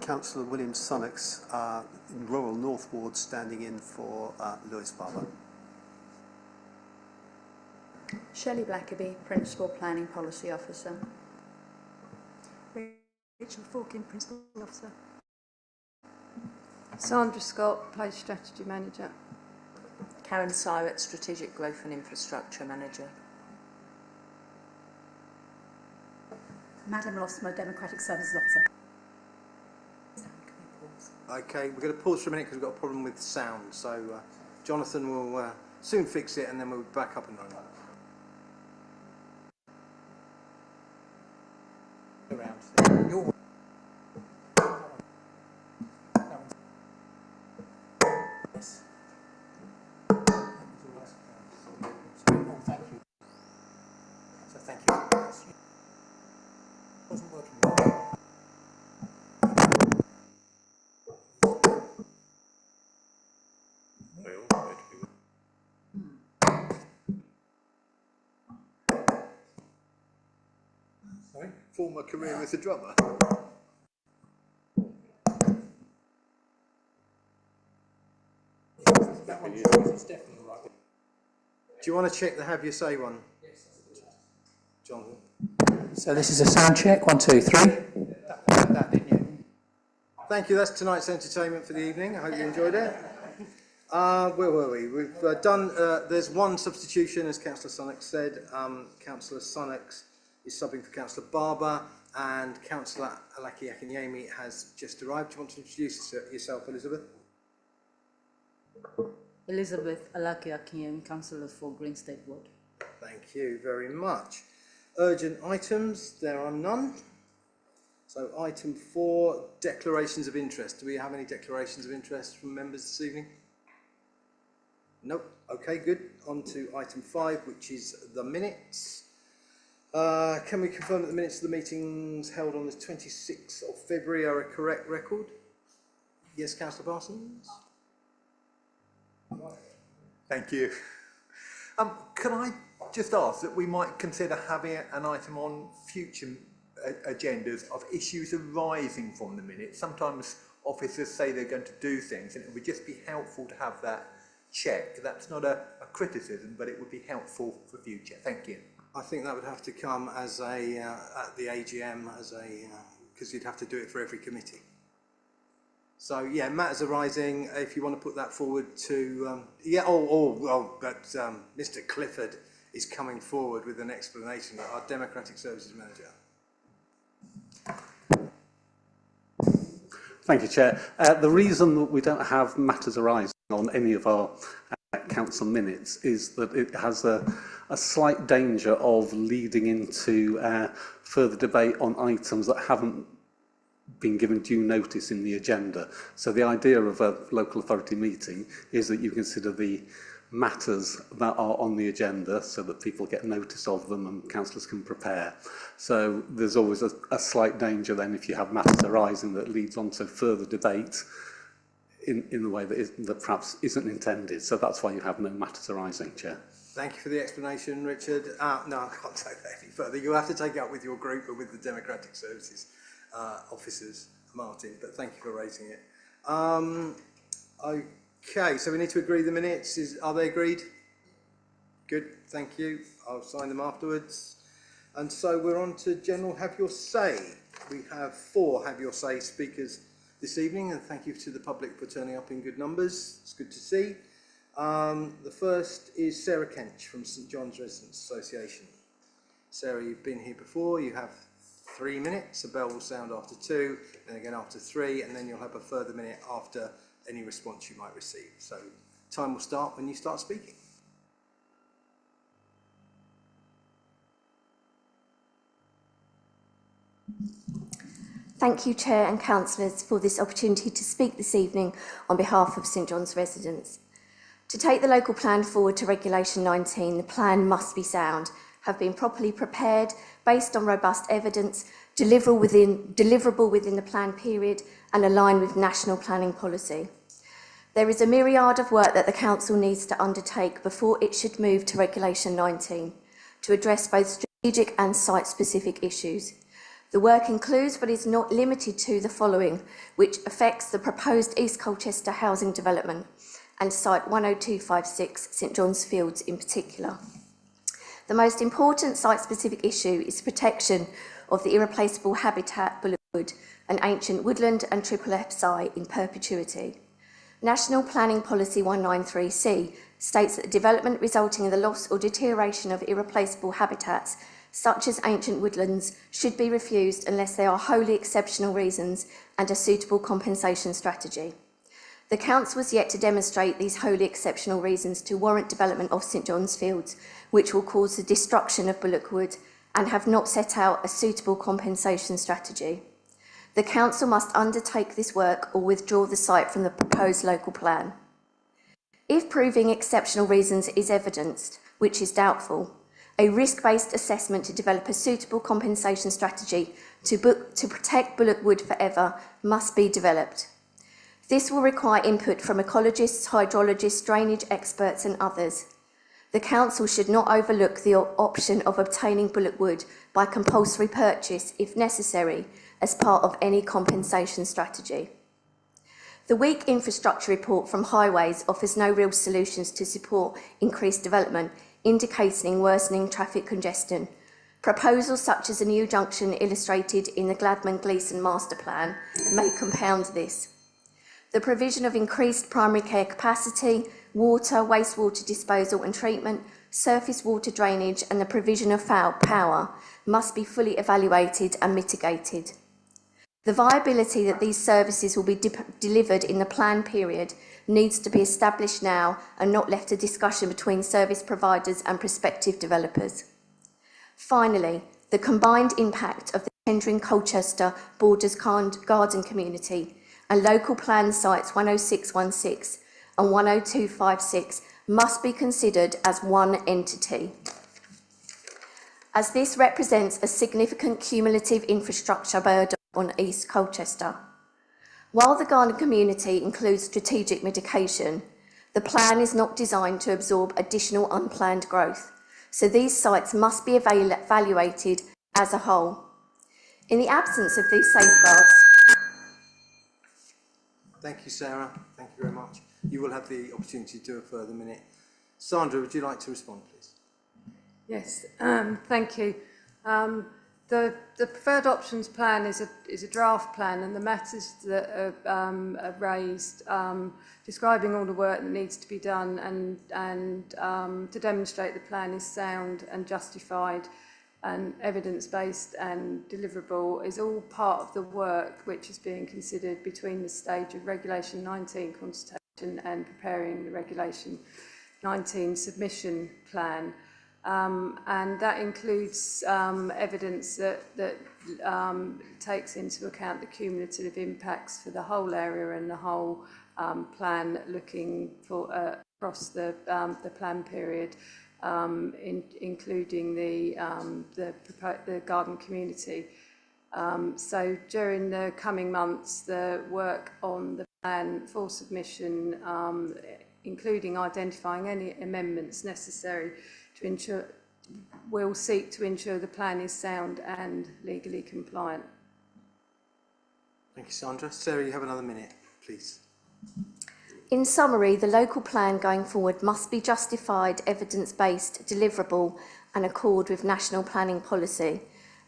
Councillor William Sunnox, in Rural North Ward, standing in for Lewis Barber. Shelley Blackaby, Principal Planning Policy Officer. Rachel Forkin, Principal Officer. Sandra Scott, Place Strategy Manager. Karen Syrett, Strategic Growth and Infrastructure Manager. Madeleine Losmer, Democratic Services Officer. Okay, we're going to pause for a minute because we've got a problem with sound, so Jonathan will soon fix it and then we'll be back up and running. Around. Yes. Thank you. So thank you. It wasn't working well. Sorry? Former career as a drummer. That one is definitely right. Do you want to check the have your say one? Yes. Jonathan. So this is a sound check. 1, 2, 3. That didn't you? Thank you. That's tonight's entertainment for the evening. I hope you enjoyed it. Where were we? We've done. There's one substitution, as Councillor Sunnox said. Councillor Sunnox is subbing for Councillor Barber, and Councillor Alaki Akinyemi has just arrived. Do you want to introduce yourself, Elizabeth? Elizabeth Alaki Akinyemi, Councillor for Greenstead Ward. Thank you very much. Urgent items, there are none. So item 4, declarations of interest. Do we have any declarations of interest from members this evening? Nope. Okay, good. On to item 5, which is the minutes. Can we confirm that the minutes of the meetings held on the 26th of February are a correct record? Yes, Councillor Parsons? Thank you. Can I just ask that we might consider having an item on future agendas of issues arising from the minutes? Sometimes officers say they're going to do things, and it would just be helpful to have that checked. That's not a criticism, but it would be helpful for future. Thank you. I think that would have to come as a at the AGM as a because you'd have to do it for every committee. So yeah, matters arising. If you want to put that forward to but Mr. Clifford is coming forward with an explanation. Our Democratic Services Manager. Thank you, Chair. The reason that we don't have matters arising on any of our council minutes is that it has a slight danger of leading into further debate on items that haven't been given due notice in the agenda. So the idea of a local authority meeting is that you consider the matters that are on the agenda so that people get notice of them and councillors can prepare. So there's always a slight danger then if you have matters arising that leads on to further debate in the way that perhaps isn't intended. So that's why you have no matters arising, Chair. Thank you for the explanation, Richard. No, I can't take that any further. You'll have to take it up with your group or with the Democratic Services officers, Martin, but thank you for raising it. Okay, so we need to agree the minutes. Are they agreed? Good, thank you. I'll sign them afterwards. And so we're on to general have your say. We have 4 have your say speakers this evening, and thank you to the public for turning up in good numbers. It's good to see. The first is Sarah Kench from St John's Residents Association. Sarah, you've been here before. You have 3 minutes. A bell will sound after 2, then again after 3, and then you'll have a further minute after any response you might receive. So time will start when you start speaking. Thank you, Chair and Councillors, for this opportunity to speak this evening on behalf of St John's residents. To take the local plan forward to Regulation 19, the plan must be sound, have been properly prepared, based on robust evidence, deliverable within the plan period, and align with national planning policy. There is a myriad of work that the Council needs to undertake before it should move to Regulation 19 to address both strategic and site-specific issues. The work includes but is not limited to the following, which affects the proposed East Colchester housing development and Site 10256 St John's Fields in particular. The most important site-specific issue is the protection of the irreplaceable habitat Bullock Wood, an ancient woodland and triple F site in perpetuity. National Planning Policy 193C states that the development resulting in the loss or deterioration of irreplaceable habitats such as ancient woodlands should be refused unless there are wholly exceptional reasons and a suitable compensation strategy. The Council has yet to demonstrate these wholly exceptional reasons to warrant development of St John's Fields, which will cause the destruction of Bullock Wood, and have not set out a suitable compensation strategy. The Council must undertake this work or withdraw the site from the proposed local plan. If proving exceptional reasons is evidenced, which is doubtful, a risk-based assessment to develop a suitable compensation strategy to protect Bullock Wood forever must be developed. This will require input from ecologists, hydrologists, drainage experts and others. The Council should not overlook the option of obtaining Bullock Wood by compulsory purchase, if necessary, as part of any compensation strategy. The weak infrastructure report from Highways offers no real solutions to support increased development, indicating worsening traffic congestion. Proposals such as a new junction illustrated in the Gladman-Gleeson Master Plan may compound this. The provision of increased primary care capacity, water, wastewater disposal and treatment, surface water drainage and the provision of power must be fully evaluated and mitigated. The viability that these services will be delivered in the plan period needs to be established now and not left to discussion between service providers and prospective developers. Finally, the combined impact of the Tendring Colchester Borders Garden Community and local plan sites 10616 and 10256 must be considered as one entity, as this represents a significant cumulative infrastructure burden on East Colchester. While the garden community includes strategic mitigation, the plan is not designed to absorb additional unplanned growth, so these sites must be evaluated as a whole. In the absence of these safeguards... Thank you, Sarah. Thank you very much. You will have the opportunity to do a further minute. Sandra, would you like to respond, please? Yes, thank you. The preferred options plan is a draft plan, and the matters that are raised, describing all the work that needs to be done and to demonstrate the plan is sound and justified and evidence-based and deliverable, is all part of the work which is being considered between the stage of Regulation 19 consultation and preparing the Regulation 19 submission plan. And that includes evidence that takes into account the cumulative impacts for the whole area and the whole plan, looking for across the plan period, including the garden community. So during the coming months, the work on the plan for submission, including identifying any amendments necessary to ensure, we'll seek to ensure the plan is sound and legally compliant. Thank you, Sandra. Sarah, you have another minute, please. In summary, the local plan going forward must be justified, evidence-based, deliverable and accord with national planning policy.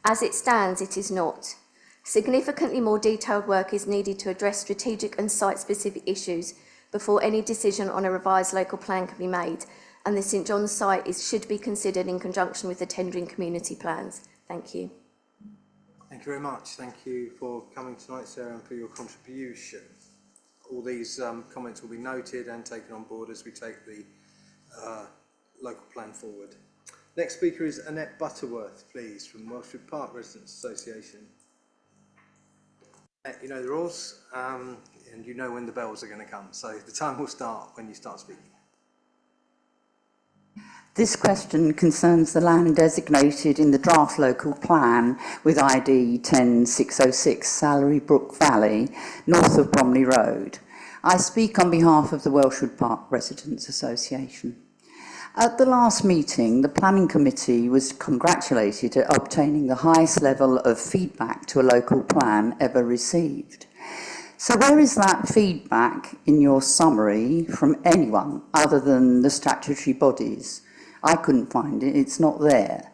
As it stands, it is not. Significantly more detailed work is needed to address strategic and site-specific issues before any decision on a revised local plan can be made, and the St John's site should be considered in conjunction with the tendering community plans. Thank you. Thank you very much. Thank you for coming tonight, Sarah, and for your contribution. All these comments will be noted and taken on board as we take the local plan forward. Next speaker is Annette Butterworth, please, from Welshwood Park Residents Association. Annette, you know the rules, and you know when the bells are going to come, so the time will start when you start speaking. This question concerns the land designated in the draft local plan with ID 10606 Salary Brook Valley, north of Bromley Road. I speak on behalf of the Welshwood Park Residents Association. At the last meeting, the Planning Committee was congratulated at obtaining the highest level of feedback to a local plan ever received. So where is that feedback in your summary from anyone other than the statutory bodies? I couldn't find it, it's not there.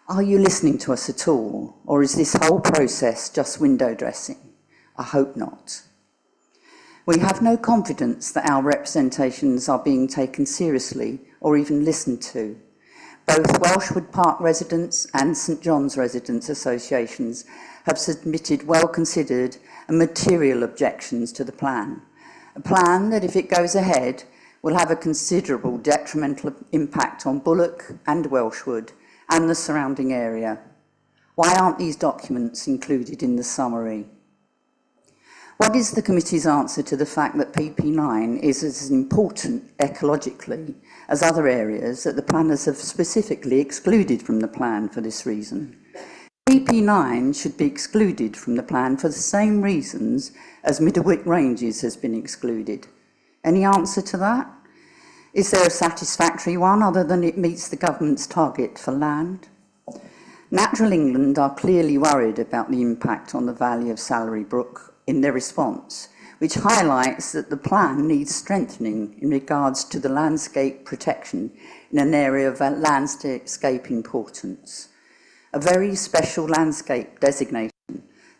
Are you listening to us at all, or is this whole process just window dressing? I hope not. We have no confidence that our representations are being taken seriously or even listened to. Both Welshwood Park residents and St John's residents associations have submitted well-considered and material objections to the plan. A plan that, if it goes ahead, will have a considerable detrimental impact on Bullock and Welshwood and the surrounding area. Why aren't these documents included in the summary? What is the committee's answer to the fact that PP9 is as important ecologically as other areas that the planners have specifically excluded from the plan for this reason? PP9 should be excluded from the plan for the same reasons as Middlewick Ranges has been excluded. Any answer to that? Is there a satisfactory one other than it meets the government's target for land? Natural England are clearly worried about the impact on the valley of Salary Brook in their response, which highlights that the plan needs strengthening in regards to the landscape protection in an area of landscape importance. A very special landscape designation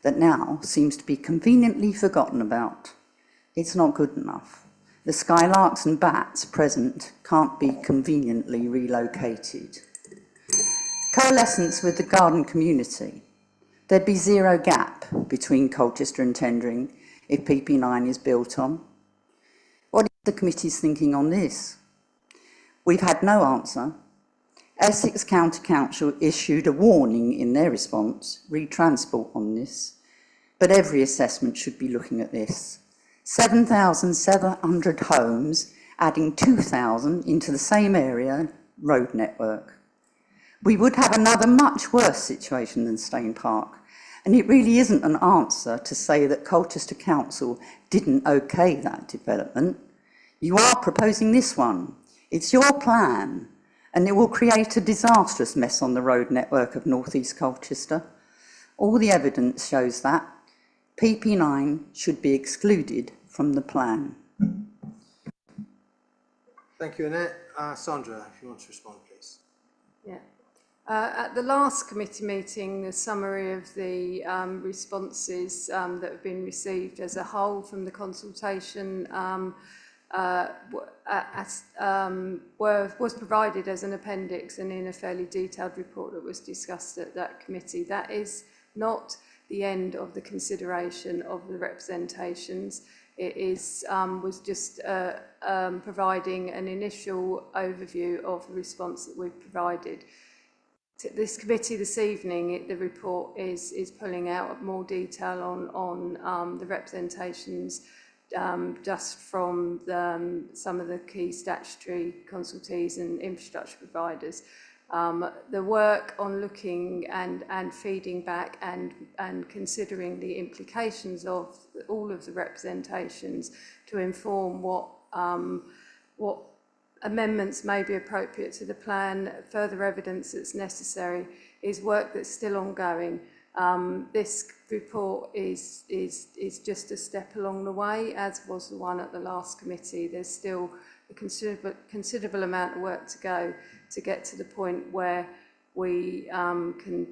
that now seems to be conveniently forgotten about. It's not good enough. The skylarks and bats present can't be conveniently relocated. Coalescence with the garden community. There'd be zero gap between Colchester and Tendring if PP9 is built on. What is the committee's thinking on this? We've had no answer. Essex County Council issued a warning in their response, re-transport on this, but every assessment should be looking at this. 7,700 homes, adding 2,000 into the same area road network. We would have another much worse situation than Stane Park, and it really isn't an answer to say that Colchester Council didn't okay that development. You are proposing this one. It's your plan, and it will create a disastrous mess on the road network of North East Colchester. All the evidence shows that. PP9 should be excluded from the plan. Thank you, Annette. Sandra, if you want to respond, please. Yeah. At the last committee meeting, the summary of the responses that have been received as a whole from the consultation was provided as an appendix and in a fairly detailed report that was discussed at that committee. That is not the end of the consideration of the representations. It is was just providing an initial overview of the response that we've provided. To this committee this evening, the report is pulling out more detail on the representations just from some of the key statutory consultees and infrastructure providers. The work on looking and feeding back and considering the implications of all of the representations to inform what amendments may be appropriate to the plan, further evidence that's necessary, is work that's still ongoing. This report is just a step along the way, as was the one at the last committee. There's still a considerable amount of work to go to get to the point where we can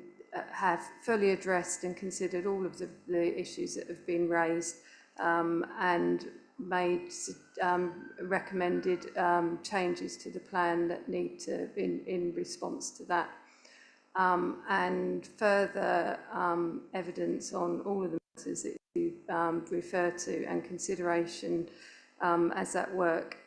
have fully addressed and considered all of the issues that have been raised and made recommended changes to the plan that need to in response to that, and further evidence on all of the matters that you refer to and consideration as that work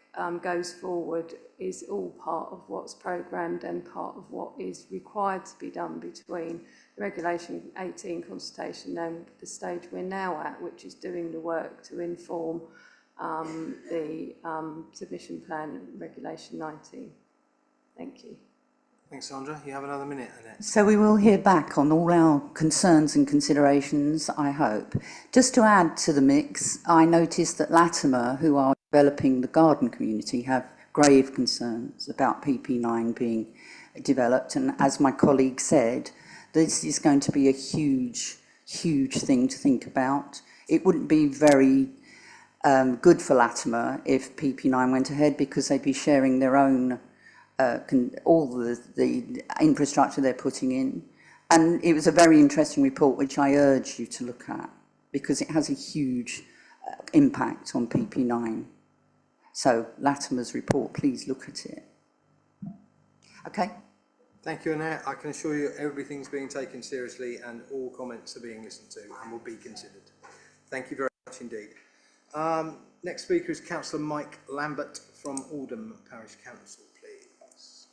goes forward is all part of what's programmed and part of what is required to be done between the Regulation 18 consultation and the stage we're now at, which is doing the work to inform the submission plan Regulation 19. Thank you. Thanks, Sandra. You have another minute, Annette. So we will hear back on all our concerns and considerations, I hope. Just to add to the mix, I noticed that Latimer, who are developing the garden community, have grave concerns about PP9 being developed. And as my colleague said, this is going to be a huge, huge thing to think about. It wouldn't be very good for Latimer if PP9 went ahead, because they'd be sharing their own, all the infrastructure they're putting in. And it was a very interesting report, which I urge you to look at, because it has a huge impact on PP9. So Latimer's report, please look at it. Okay. Thank you, Annette. I can assure you everything's being taken seriously and all comments are being listened to and will be considered. Thank you very much indeed. Next speaker is Councillor Mike Lambert from Oldham Parish Council, please.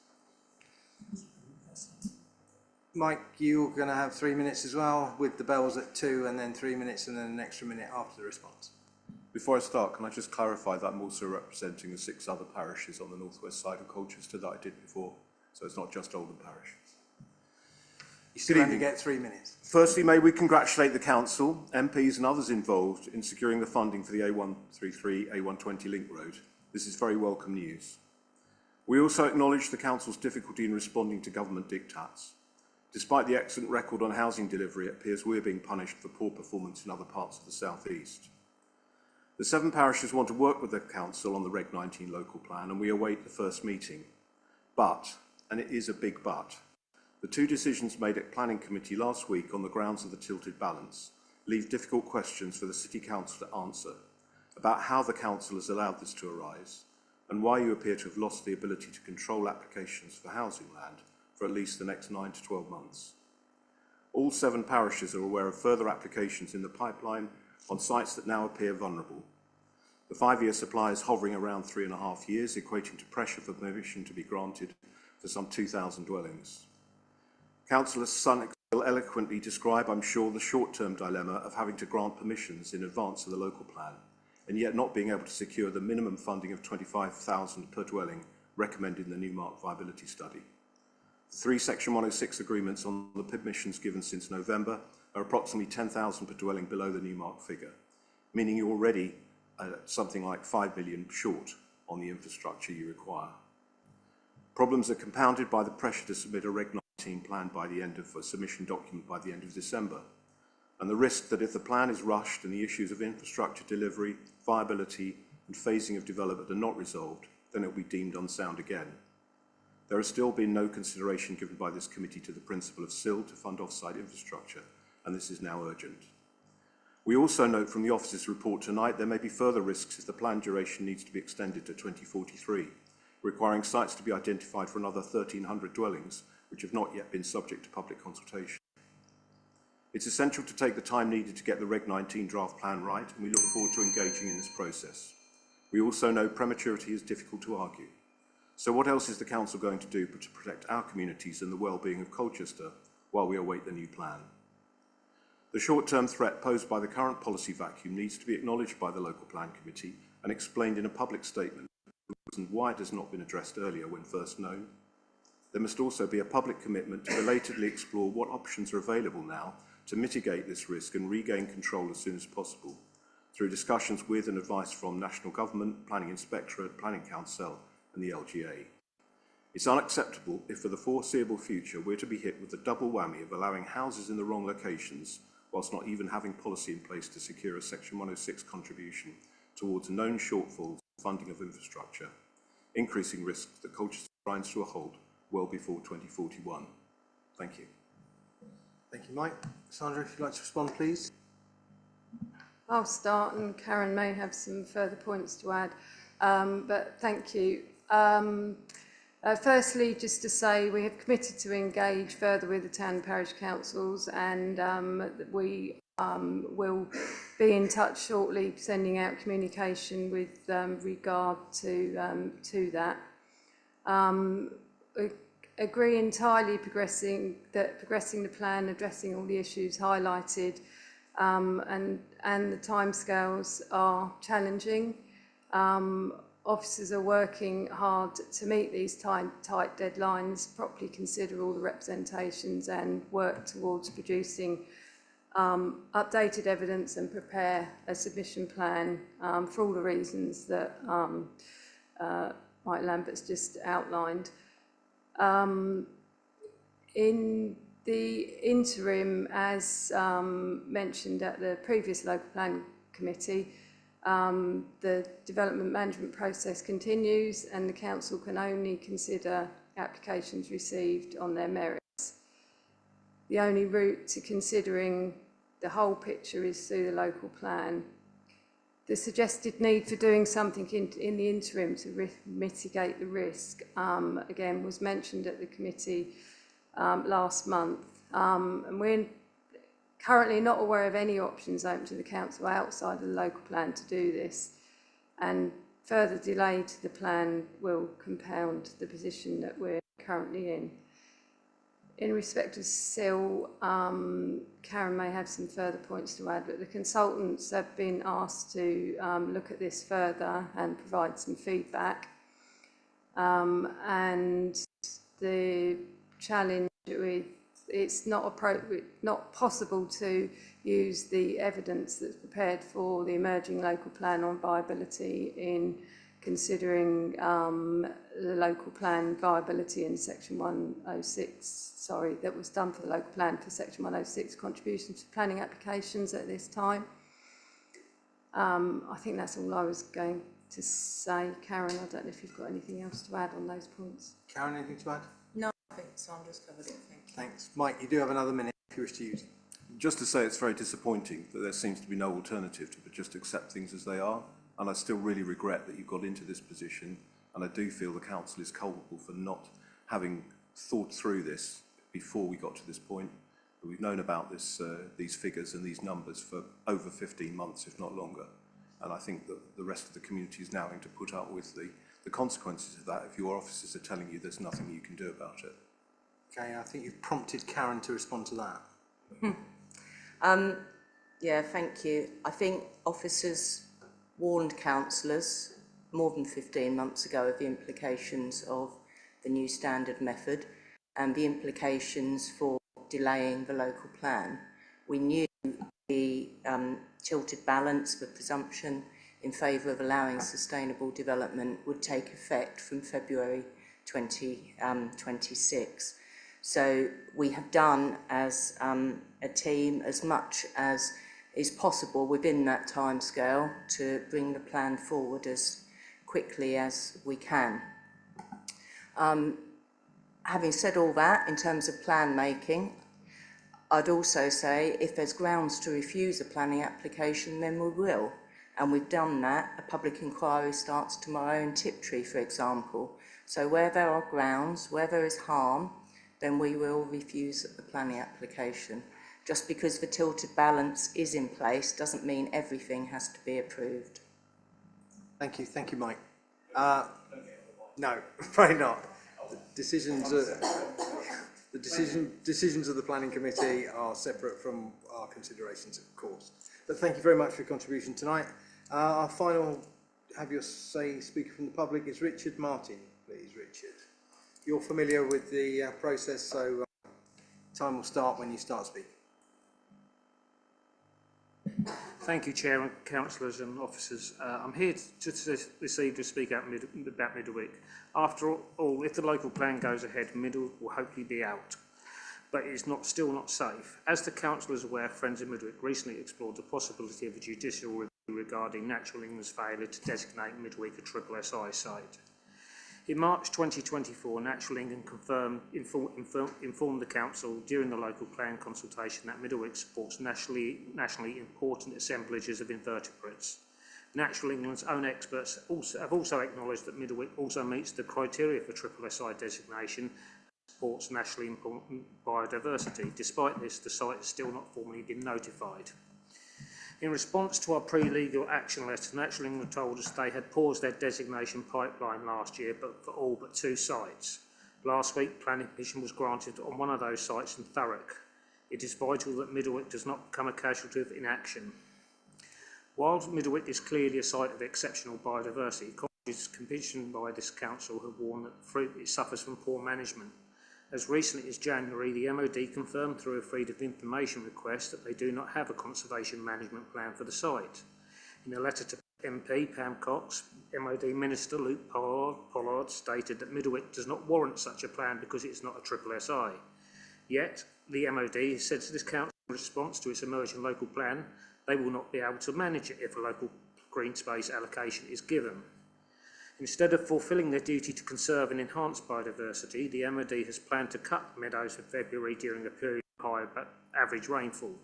Mike, you're going to have 3 minutes as well, with the bells at 2 and then 3 minutes and then an extra minute after the response. Before I start, can I just clarify that I'm also representing the 6 other parishes on the northwest side of Colchester that I did before, so it's not just Oldham Parish. You still only get 3 minutes. Firstly, may we congratulate the Council, MPs and others involved in securing the funding for the A133, A120 link road. This is very welcome news. We also acknowledge the Council's difficulty in responding to government diktats. Despite the excellent record on housing delivery, it appears we're being punished for poor performance in other parts of the South East. The 7 parishes want to work with the Council on the Reg 19 local plan, and we await the first meeting. But, and it is a big but, the 2 decisions made at Planning Committee last week on the grounds of the tilted balance leave difficult questions for the City Council to answer about how the Council has allowed this to arise and why you appear to have lost the ability to control applications for housing land for at least the next 9 to 12 months. All 7 parishes are aware of further applications in the pipeline on sites that now appear vulnerable. The 5-year supply is hovering around 3.5 years, equating to pressure for permission to be granted for some 2,000 dwellings. Councillor Sun will eloquently describe, I'm sure, the short-term dilemma of having to grant permissions in advance of the local plan, and yet not being able to secure the minimum funding of $25,000 per dwelling recommended in the Newmark Viability Study. 3 Section 106 agreements on the permissions given since November are approximately $10,000 per dwelling below the Newmark figure, meaning you're already something like 5 million short on the infrastructure you require. Problems are compounded by the pressure to submit a Reg 19 plan by the end of a submission document by the end of December, and the risk that if the plan is rushed and the issues of infrastructure delivery, viability and phasing of development are not resolved, then it will be deemed unsound again. There has still been no consideration given by this committee to the principle of SIL to fund off-site infrastructure, and this is now urgent. We also note from the office's report tonight there may be further risks if the plan duration needs to be extended to 2043, requiring sites to be identified for another 1,300 dwellings which have not yet been subject to public consultation. It's essential to take the time needed to get the Reg 19 draft plan right, and we look forward to engaging in this process. We also know prematurity is difficult to argue. So what else is the Council going to do to protect our communities and the well-being of Colchester while we await the new plan? The short-term threat posed by the current policy vacuum needs to be acknowledged by the Local Plan Committee and explained in a public statement and why it has not been addressed earlier when first known. There must also be a public commitment to belatedly explore what options are available now to mitigate this risk and regain control as soon as possible, through discussions with and advice from National Government, Planning Inspectorate, Planning Council and the LGA. It's unacceptable if for the foreseeable future we're to be hit with the double whammy of allowing houses in the wrong locations whilst not even having policy in place to secure a Section 106 contribution towards known shortfalls in funding of infrastructure, increasing risks that Colchester grinds to a halt well before 2041. Thank you. Thank you, Mike. Sandra, if you'd like to respond, please. I'll start, and Karen may have some further points to add, but thank you. Firstly, just to say we have committed to engage further with the town and parish councils, and we will be in touch shortly, sending out communication with regard to that. We agree entirely progressing the plan, addressing all the issues highlighted, and the timescales are challenging. Officers are working hard to meet these tight deadlines, properly consider all the representations and work towards producing updated evidence and prepare a submission plan for all the reasons that Mike Lambert's just outlined. In the interim, as mentioned at the previous local plan committee, the development management process continues and the council can only consider applications received on their merits. The only route to considering the whole picture is through the local plan. The suggested need for doing something in the interim to mitigate the risk, again, was mentioned at the committee last month. And we're currently not aware of any options open to the council outside of the local plan to do this. And further delay to the plan will compound the position that we're currently in. In respect of SIL, Karen may have some further points to add, but the consultants have been asked to look at this further and provide some feedback. And the challenge with it's not possible to use the evidence that's prepared for the emerging local plan on viability in considering the local plan viability in section 106, that was done for the local plan for section 106 contributions to planning applications at this time. I think that's all I was going to say. Karen, I don't know if you've got anything else to add on those points. Karen, anything to add? No, I think Sandra's covered it, thank you. Thanks. Mike, you do have another minute if you wish to use it. Just to say it's very disappointing that there seems to be no alternative to but just accept things as they are. And I still really regret that you got into this position. And I do feel the council is culpable for not having thought through this before we got to this point. But we've known about this, these figures and these numbers for over 15 months, if not longer. And I think that the rest of the community is now going to put up with the consequences of that if your officers are telling you there's nothing you can do about it. Okay, I think you've prompted Karen to respond to that. Yeah, thank you. I think officers warned councillors more than 15 months ago of the implications of the new standard method and the implications for delaying the local plan. We knew the tilted balance, the presumption in favour of allowing sustainable development would take effect from February 2026. So we have done as a team as much as is possible within that timescale to bring the plan forward as quickly as we can. Having said all that, in terms of plan making, I'd also say if there's grounds to refuse a planning application, then we will. And we've done that. A public inquiry starts tomorrow in Tiptree, for example. So where there are grounds, where there is harm, then we will refuse the planning application. Just because the tilted balance is in place doesn't mean everything has to be approved. Thank you, Mike. No, probably not. Decisions of the planning committee are separate from our considerations, of course. But thank you very much for your contribution tonight. Our final have your say speaker from the public is Richard Martin. Please, Richard. You're familiar with the process, so time will start when you start speaking. Thank you, Chair and councillors and officers. I'm here this evening to speak out about Middlewick. After all, if the local plan goes ahead, Middlewick will hopefully be out, but it's still not safe. As the council is aware, Friends of Middlewick recently explored the possibility of a judicial review regarding Natural England's failure to designate Middlewick a SSSI site. In March 2024, Natural England informed the council during the local plan consultation that Middlewick supports nationally important assemblages of invertebrates. Natural England's own experts have also acknowledged that Middlewick also meets the criteria for SSSI designation and supports nationally important biodiversity. Despite this, the site has still not formally been notified. In response to our pre-legal action letter, Natural England told us they had paused their designation pipeline last year, but for all but 2 sites. Last week, planning permission was granted on one of those sites in Thurrock. It is vital that Middlewick does not become a casualty of inaction. While Middlewick is clearly a site of exceptional biodiversity, cottages commissioned by this council have warned that it suffers from poor management. As recently as January, the MOD confirmed through a Freedom of Information request that they do not have a conservation management plan for the site. In a letter to MP Pam Cox, MOD Minister Luke Pollard stated that Middlewick does not warrant such a plan because it's not a triple SI. Yet, the MOD has said to this council in response to its emerging local plan, they will not be able to manage it if a local green space allocation is given. Instead of fulfilling their duty to conserve and enhance biodiversity, the MOD has planned to cut meadows in February during a period of high average rainfall.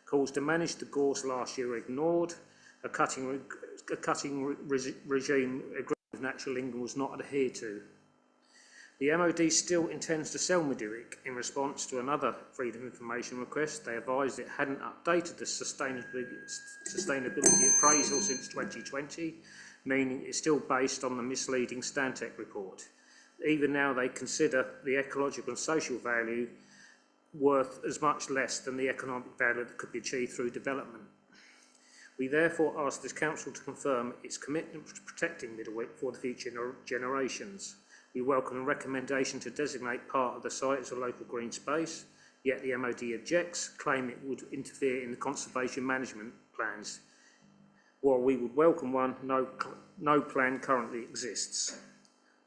Calls to manage the gorse last year were ignored. A cutting regime agreed with Natural England was not adhered to. The MOD still intends to sell Middlewick. In response to another Freedom of Information request, they advised it hadn't updated the sustainability appraisal since 2020, meaning it's still based on the misleading Stantec report. Even now, they consider the ecological and social value worth as much less than the economic value that could be achieved through development. We therefore ask this council to confirm its commitment to protecting Middlewick for the future generations. We welcome a recommendation to designate part of the site as a local green space, yet the MOD objects, claiming it would interfere in the conservation management plans. While we would welcome one, no plan currently exists.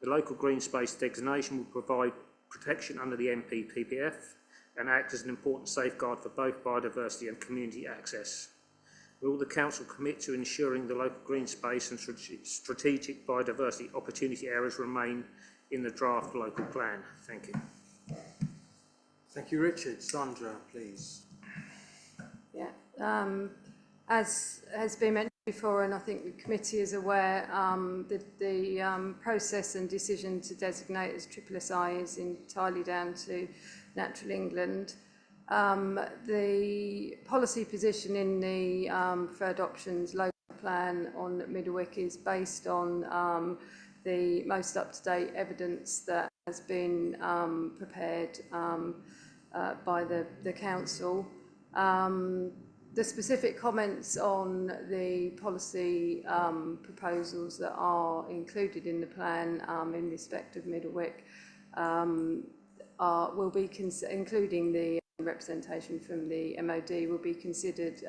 The local green space designation will provide protection under the NPPF and act as an important safeguard for both biodiversity and community access. Will the council commit to ensuring the local green space and strategic biodiversity opportunity areas remain in the draft local plan? Thank you. Thank you, Richard. Sandra, please. Yeah, as has been mentioned before, and I think the committee is aware, the process and decision to designate as SSSI is entirely down to Natural England. The policy position in the Preferred Options local plan on Middlewick is based on the most up-to-date evidence that has been prepared by the council. The specific comments on the policy proposals that are included in the plan in respect of Middlewick will be including the representation from the MOD will be considered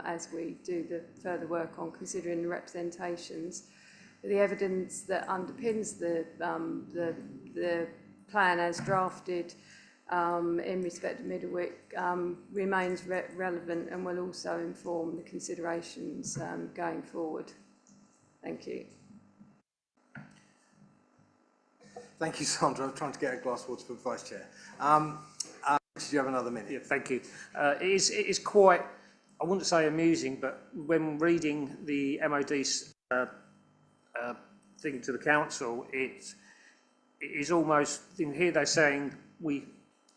as we do the further work on considering the representations. The evidence that underpins the plan as drafted in respect of Middlewick remains relevant and will also inform the considerations going forward. Thank you. Thank you, Sandra. I'm trying to get a glass of water for the Vice Chair. Did you have another minute? Yeah, thank you. It is quite, I wouldn't say amusing, but when reading the MOD's thing to the council, it is almost, here they're saying we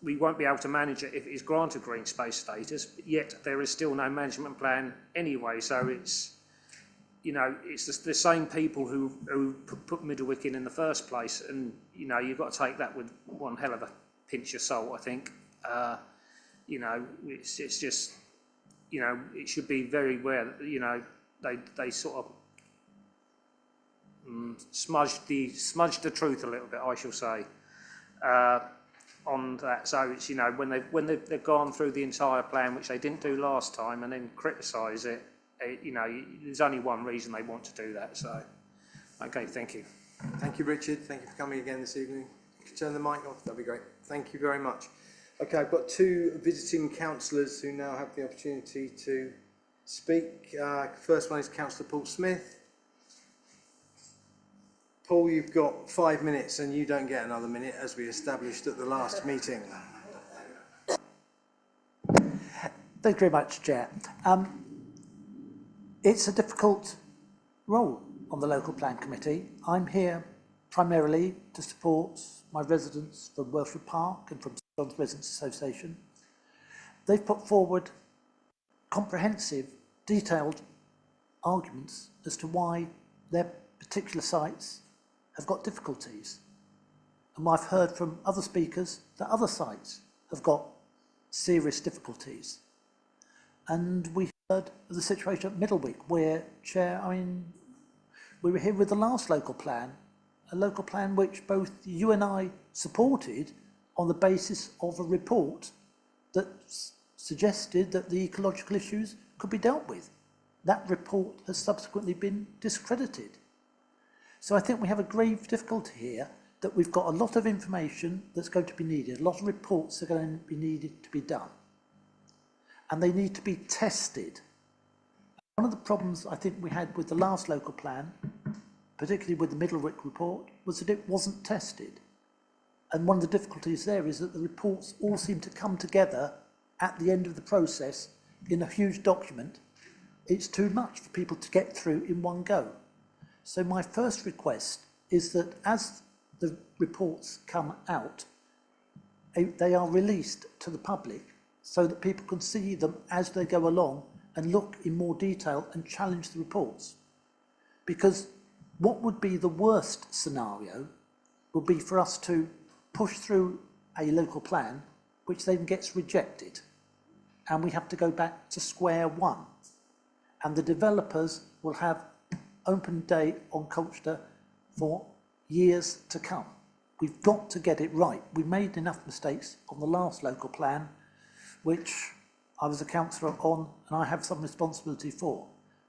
won't be able to manage it if it is granted green space status, but yet there is still no management plan anyway. So it's, you know, it's the same people who put Middlewick in the first place, and you know, you've got to take that with one hell of a pinch of salt, I think. You know, it's just, you know, it should be very aware that, you know, they sort of smudged the truth a little bit, I shall say, on that. So it's, you know, when they've gone through the entire plan, which they didn't do last time, and then criticise it, you know, there's only one reason they want to do that. So, okay, thank you. Thank you, Richard. Thank you for coming again this evening. You can turn the mic off, that'd be great. Thank you very much. Okay, I've got two visiting councillors who now have the opportunity to speak. First one is Councillor Paul Smith. Paul, you've got 5 minutes and you don't get another minute, as we established at the last meeting. Thank you very much, Chair. It's a difficult role on the Local Plan Committee. I'm here primarily to support my residents from Welshwood Park and from St John's Residents Association. They've put forward comprehensive, detailed arguments as to why their particular sites have got difficulties. And I've heard from other speakers that other sites have got serious difficulties. And we heard of the situation at Middlewick, where, Chair, I mean, we were here with the last local plan, a local plan which both you and I supported on the basis of a report that suggested that the ecological issues could be dealt with. that report has subsequently been discredited. So I think we have a grave difficulty here that we've got a lot of information that's going to be needed, a lot of reports are going to be needed to be done, and they need to be tested. One of the problems I think we had with the last local plan, particularly with the Middlewick report, was that it wasn't tested. And one of the difficulties there is that the reports all seem to come together at the end of the process in a huge document. It's too much for people to get through in one go. So my first request is that as the reports come out, they are released to the public so that people can see them as they go along and look in more detail and challenge the reports. Because what would be the worst scenario would be for us to push through a local plan which then gets rejected and we have to go back to square one. And the developers will have open day on Colchester for years to come. We've got to get it right. We made enough mistakes on the last local plan, which I was a councillor on and I have some responsibility for.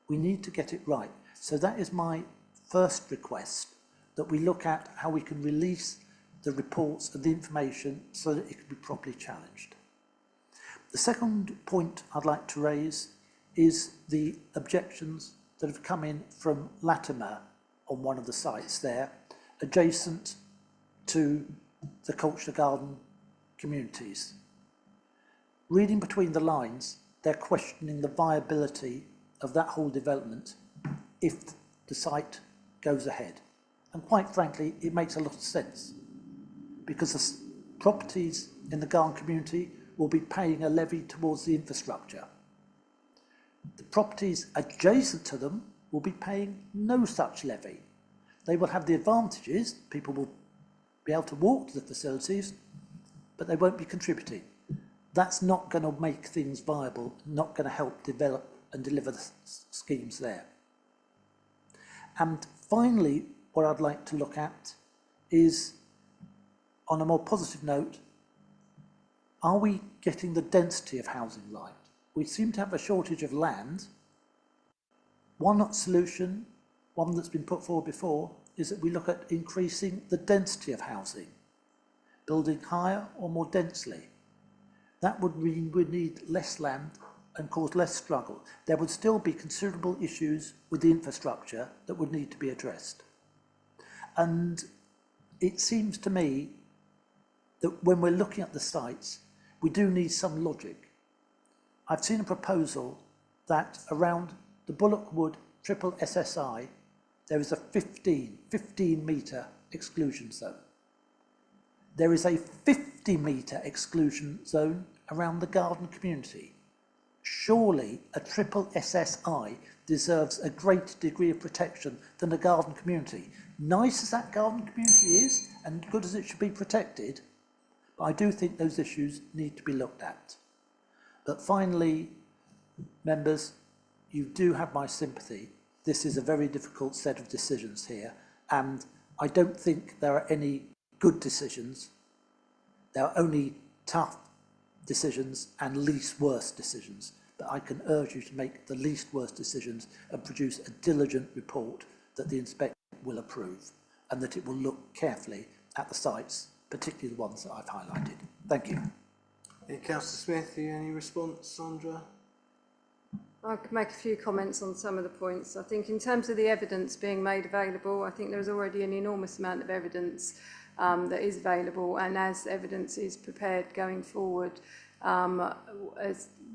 We need to get it right. So that is my first request, that we look at how we can release the reports and the information so that it can be properly challenged. The second point I'd like to raise is the objections that have come in from Latimer on one of the sites there, adjacent to the Colchester Garden communities. Reading between the lines, they're questioning the viability of that whole development if the site goes ahead. And quite frankly, it makes a lot of sense because the properties in the Garden community will be paying a levy towards the infrastructure. The properties adjacent to them will be paying no such levy. They will have the advantages, people will be able to walk to the facilities, but they won't be contributing. That's not going to make things viable, not going to help develop and deliver the schemes there. And finally, what I'd like to look at is, on a more positive note, are we getting the density of housing right? We seem to have a shortage of land. One solution, one that's been put forward before, is that we look at increasing the density of housing, building higher or more densely. That would mean we'd need less land and cause less struggle. There would still be considerable issues with the infrastructure that would need to be addressed. And it seems to me that when we're looking at the sites, we do need some logic. I've seen a proposal that around the Bullock Wood triple SSI, there is a 15 metre exclusion zone. There is a 50 metre exclusion zone around the Garden community. Surely a triple SSI deserves a greater degree of protection than the Garden community. Nice as that Garden community is, and good as it should be protected, but I do think those issues need to be looked at. But finally, members, you do have my sympathy. This is a very difficult set of decisions here, and I don't think there are any good decisions. There are only tough decisions and least worst decisions. But I can urge you to make the least worst decisions and produce a diligent report that the inspector will approve, and that it will look carefully at the sites, particularly the ones that I've highlighted. Thank you. Councillor Smith, any response, Sandra? I could make a few comments on some of the points. I think in terms of the evidence being made available, I think there's already an enormous amount of evidence that is available, and as evidence is prepared going forward,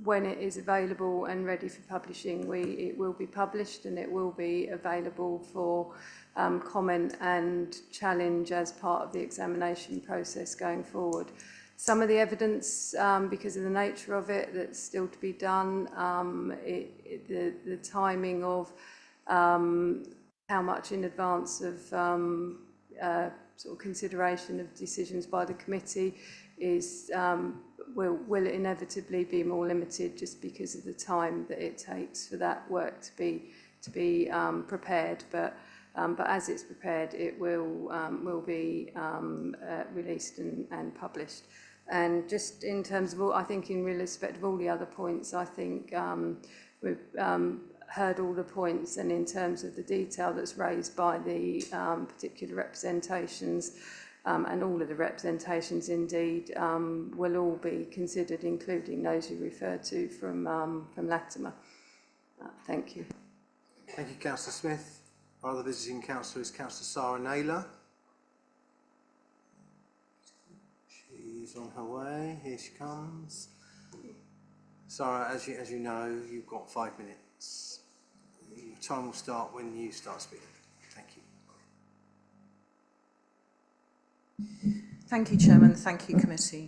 when it is available and ready for publishing, it will be published and it will be available for comment and challenge as part of the examination process going forward. Some of the evidence, because of the nature of it, that's still to be done, the timing of how much in advance of sort of consideration of decisions by the committee is will inevitably be more limited just because of the time that it takes for that work to be prepared. But as it's prepared, it will be released and published. And just in terms of all, I think in respect of all the other points, I think heard all the points, and in terms of the detail that's raised by the particular representations, and all of the representations indeed will all be considered, including those you referred to from Latimer. Thank you. Thank you, Councillor Smith. Our other visiting councillor is Councillor Sarah Naylor. She's on her way. Here she comes. Sarah, as you know, you've got 5 minutes. Your time will start when you start speaking. Thank you. Thank you, Chairman. Thank you, Committee.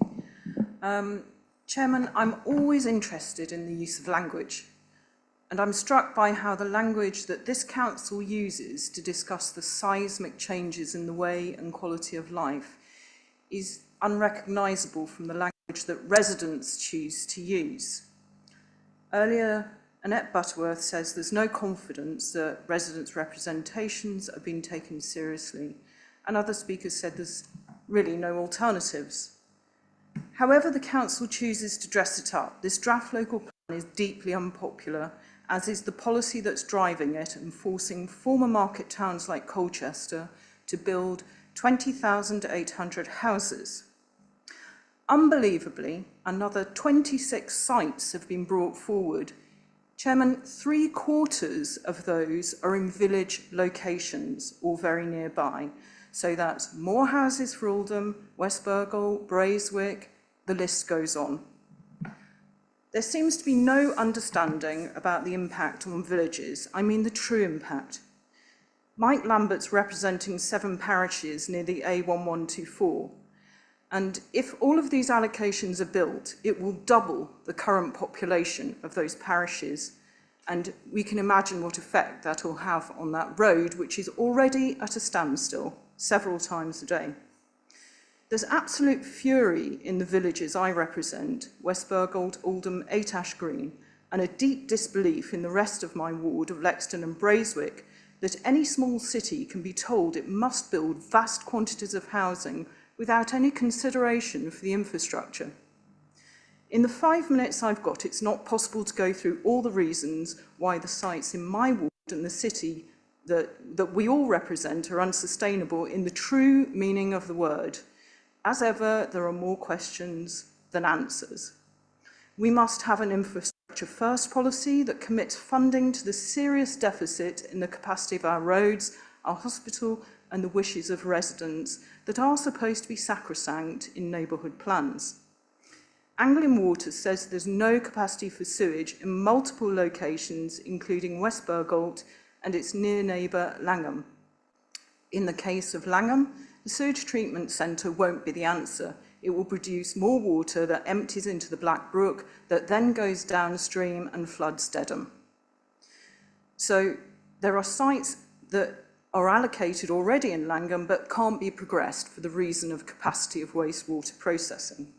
Chairman, I'm always interested in the use of language, and I'm struck by how the language that this council uses to discuss the seismic changes in the way and quality of life is unrecognisable from the language that residents choose to use. Earlier, Annette Butterworth says there's no confidence that residents' representations are being taken seriously, and other speakers said there's really no alternatives. However the council chooses to dress it up, this draft local plan is deeply unpopular, as is the policy that's driving it and forcing former market towns like Colchester to build 20,800 houses. Unbelievably, another 26 sites have been brought forward. Chairman, 3/4 of those are in village locations or very nearby. So that's more houses for Oldham, West Burgle, Braeswick, the list goes on. There seems to be no understanding about the impact on villages, I mean the true impact. Mike Lambert's representing 7 parishes near the A1124, and if all of these allocations are built, it will double the current population of those parishes, and we can imagine what effect that will have on that road, which is already at a standstill several times a day. There's absolute fury in the villages I represent, West Burgold, Oldham, Eight Ash Green, and a deep disbelief in the rest of my ward of Lexton and Braeswick that any small city can be told it must build vast quantities of housing without any consideration for the infrastructure. In the 5 minutes I've got, it's not possible to go through all the reasons why the sites in my ward and the city that we all represent are unsustainable in the true meaning of the word. As ever, there are more questions than answers. We must have an infrastructure first policy that commits funding to the serious deficit in the capacity of our roads, our hospital, and the wishes of residents that are supposed to be sacrosanct in neighbourhood plans. Anglian Water says there's no capacity for sewage in multiple locations, including West Burgolt and its near neighbour Langham. In the case of Langham, the sewage treatment centre won't be the answer. It will produce more water that empties into the Black Brook that then goes downstream and floods Dedham. So there are sites that are allocated already in Langham but can't be progressed for the reason of capacity of wastewater processing.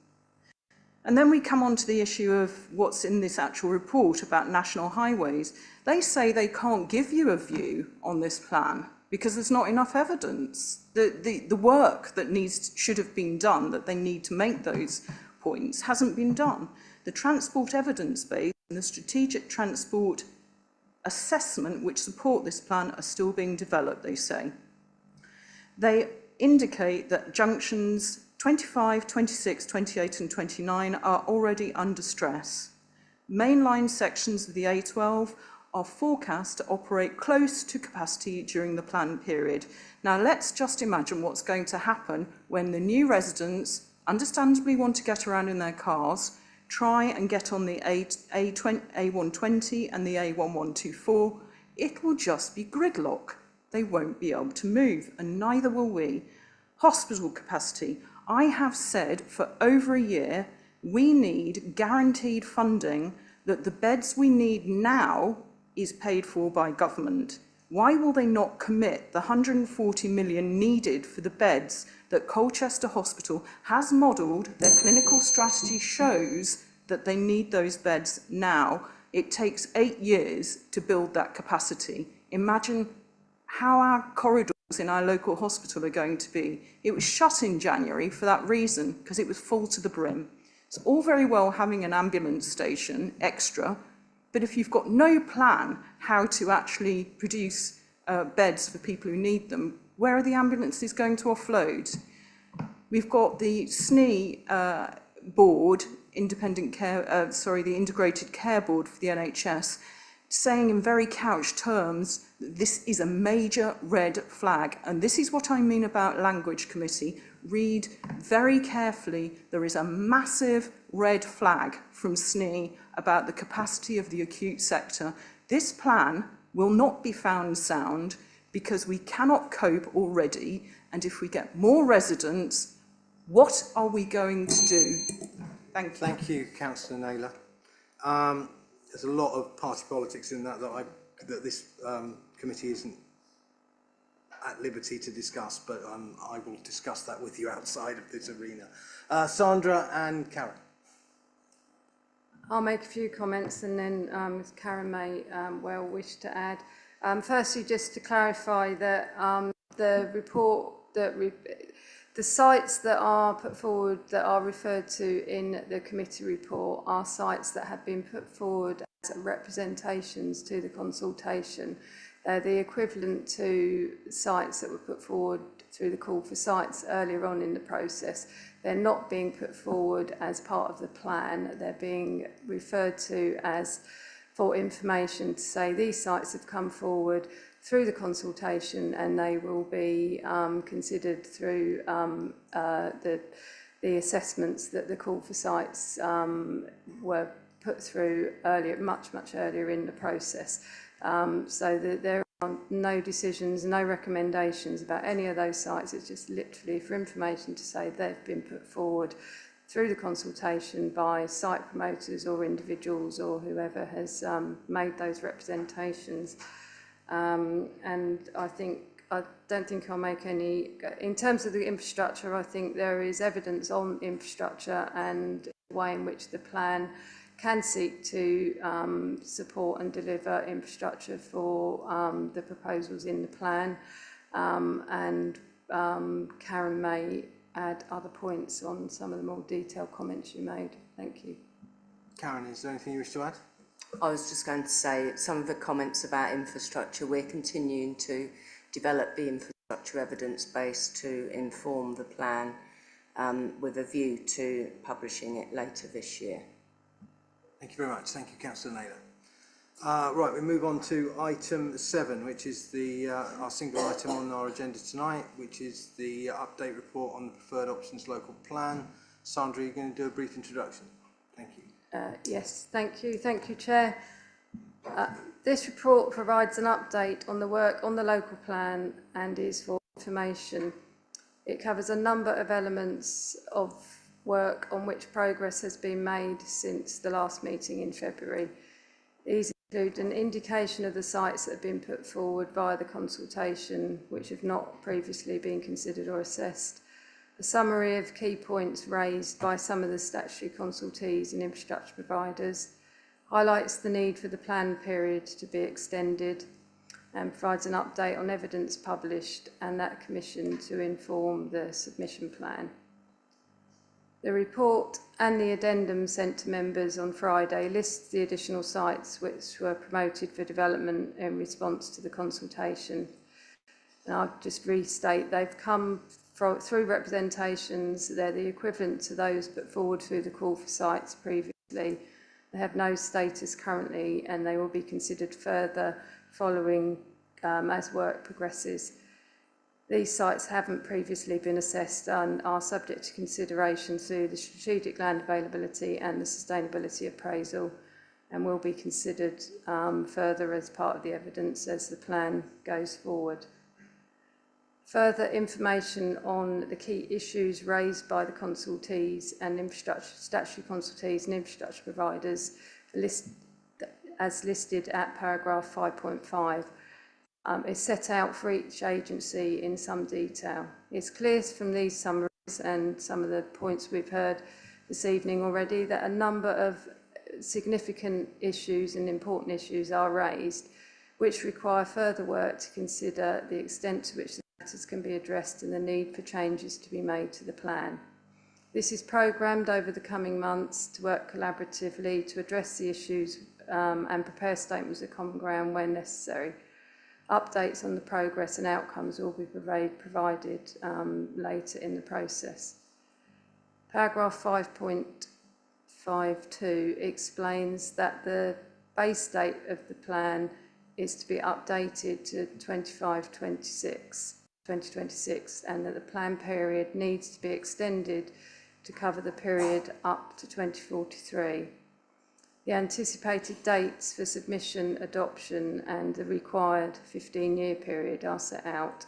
And then we come on to the issue of what's in this actual report about national highways. They say they can't give you a view on this plan because there's not enough evidence. The work that should have been done, that they need to make those points, hasn't been done. The transport evidence base and the strategic transport assessment which support this plan are still being developed, they say. They indicate that junctions 25, 26, 28 and 29 are already under stress. Mainline sections of the A12 are forecast to operate close to capacity during the planned period. Now let's just imagine what's going to happen when the new residents understandably want to get around in their cars, try and get on the A120 and the A1124. It will just be gridlock. They won't be able to move, and neither will we. Hospital capacity. I have said for over a year, we need guaranteed funding that the beds we need now is paid for by government. Why will they not commit the 140 million needed for the beds that Colchester Hospital has modelled? Their clinical strategy shows that they need those beds now. It takes 8 years to build that capacity. Imagine how our corridors in our local hospital are going to be. It was shut in January for that reason, because it was full to the brim. It's all very well having an ambulance station extra, But if you've got no plan how to actually produce beds for people who need them, where are the ambulances going to offload? We've got the SNE board, the Integrated Care Board for the NHS, saying in very couched terms that this is a major red flag. And this is what I mean about language committee. Read very carefully. There is a massive red flag from SNE about the capacity of the acute sector. This plan will not be found sound because we cannot cope already. And if we get more residents, what are we going to do? Thank you. Thank you, Councillor Naylor. There's a lot of party politics in that this committee isn't at liberty to discuss, but I will discuss that with you outside of this arena. Sandra and Karen. I'll make a few comments and then Karen may well wish to add. Firstly, just to clarify that the report that the sites that are put forward, that are referred to in the committee report, are sites that have been put forward as representations to the consultation. They're the equivalent to sites that were put forward through the call for sites earlier on in the process. They're not being put forward as part of the plan. They're being referred to as for information to say these sites have come forward through the consultation and they will be considered through the assessments that the call for sites were put through earlier, much earlier in the process. So that there are no decisions, no recommendations about any of those sites. It's just literally for information to say they've been put forward through the consultation by site promoters or individuals or whoever has made those representations. And I don't think I'll make any, in terms of the infrastructure, I think there is evidence on infrastructure and the way in which the plan can seek to support and deliver infrastructure for the proposals in the plan. And Karen may add other points on some of the more detailed comments you made. Thank you. Karen, is there anything you wish to add? I was just going to say some of the comments about infrastructure. We're continuing to develop the infrastructure evidence base to inform the plan with a view to publishing it later this year. Thank you very much. Thank you, Councillor Naylor. Right, we move on to item 7, which is the our single item on our agenda tonight, which is the update report on the Preferred Options Local Plan. Sandra, you're going to do a brief introduction. Thank you. Yes, thank you. Thank you, Chair. This report provides an update on the work on the local plan and is for information. It covers a number of elements of work on which progress has been made since the last meeting in February. These include an indication of the sites that have been put forward via the consultation, which have not previously been considered or assessed, a summary of key points raised by some of the statutory consultees and infrastructure providers, highlights the need for the plan period to be extended, and provides an update on evidence published and that commissioned to inform the submission plan. The report and the addendum sent to members on Friday lists the additional sites which were promoted for development in response to the consultation. And I'll just restate, they've come through representations. They're the equivalent to those put forward through the call for sites previously. They have no status currently and they will be considered further following as work progresses. These sites haven't previously been assessed and are subject to consideration through the strategic land availability and the sustainability appraisal, and will be considered further as part of the evidence as the plan goes forward. Further information on the key issues raised by the consultees and statutory consultees and infrastructure providers as listed at paragraph 5.5 is set out for each agency in some detail. It's clear from these summaries and some of the points we've heard this evening already that a number of significant issues and important issues are raised which require further work to consider the extent to which the matters can be addressed and the need for changes to be made to the plan. This is programmed over the coming months to work collaboratively to address the issues and prepare statements of common ground where necessary. Updates on the progress and outcomes will be provided later in the process. Paragraph 5.52 explains that the base date of the plan is to be updated to 2026, and that the plan period needs to be extended to cover the period up to 2043. The anticipated dates for submission, adoption and the required 15-year period are set out.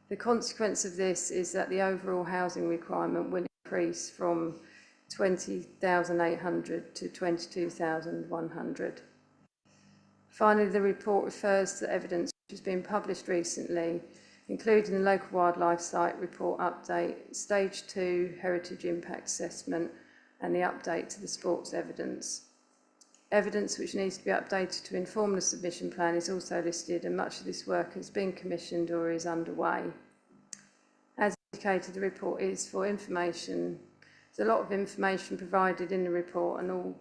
The consequence of this is that the overall housing requirement will increase from 20,800 to 22,100. Finally, the report refers to the evidence which has been published recently, including the local wildlife site report update, stage 2 heritage impact assessment and the update to the sports evidence. Evidence which needs to be updated to inform the submission plan is also listed, and much of this work has been commissioned or is underway. As indicated, the report is for information. There's a lot of information provided in the report and on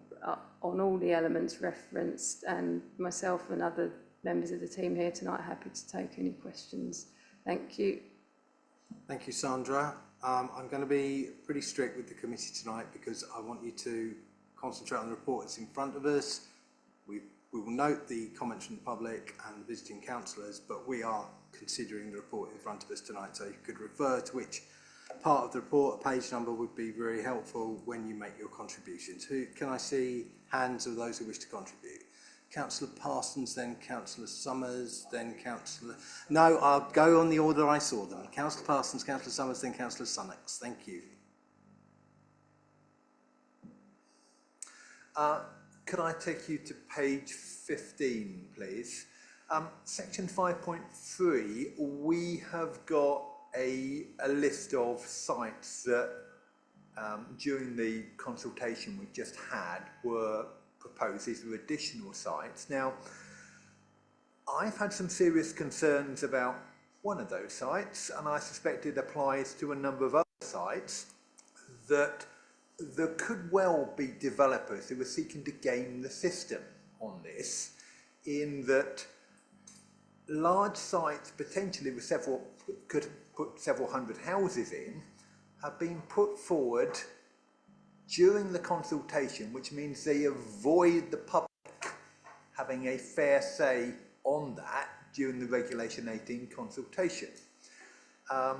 all the elements referenced, and myself and other members of the team here tonight are happy to take any questions. Thank you. Thank you, Sandra. I'm going to be pretty strict with the committee tonight because I want you to concentrate on the report that's in front of us. We will note the comments from the public and the visiting councillors, but we are considering the report in front of us tonight, so you could refer to which part of the report, a page number would be very helpful when you make your contributions. Can I see hands of those who wish to contribute? Councillor Parsons, then Councillor Summers, then Councillor... No, I'll go on the order I saw them. Councillor Parsons, Councillor Summers, then Councillor Sunnox. Thank you. Could I take you to page 15, please? Section 5.3, we have got a list of sites that during the consultation we just had were proposed. These were additional sites. Now, I've had some serious concerns about one of those sites, and I suspect it applies to a number of other sites, that there could well be developers who are seeking to game the system on this, in that large sites potentially with could put several hundred houses in, have been put forward during the consultation, which means they avoid the public having a fair say on that during the Regulation 18 consultation. I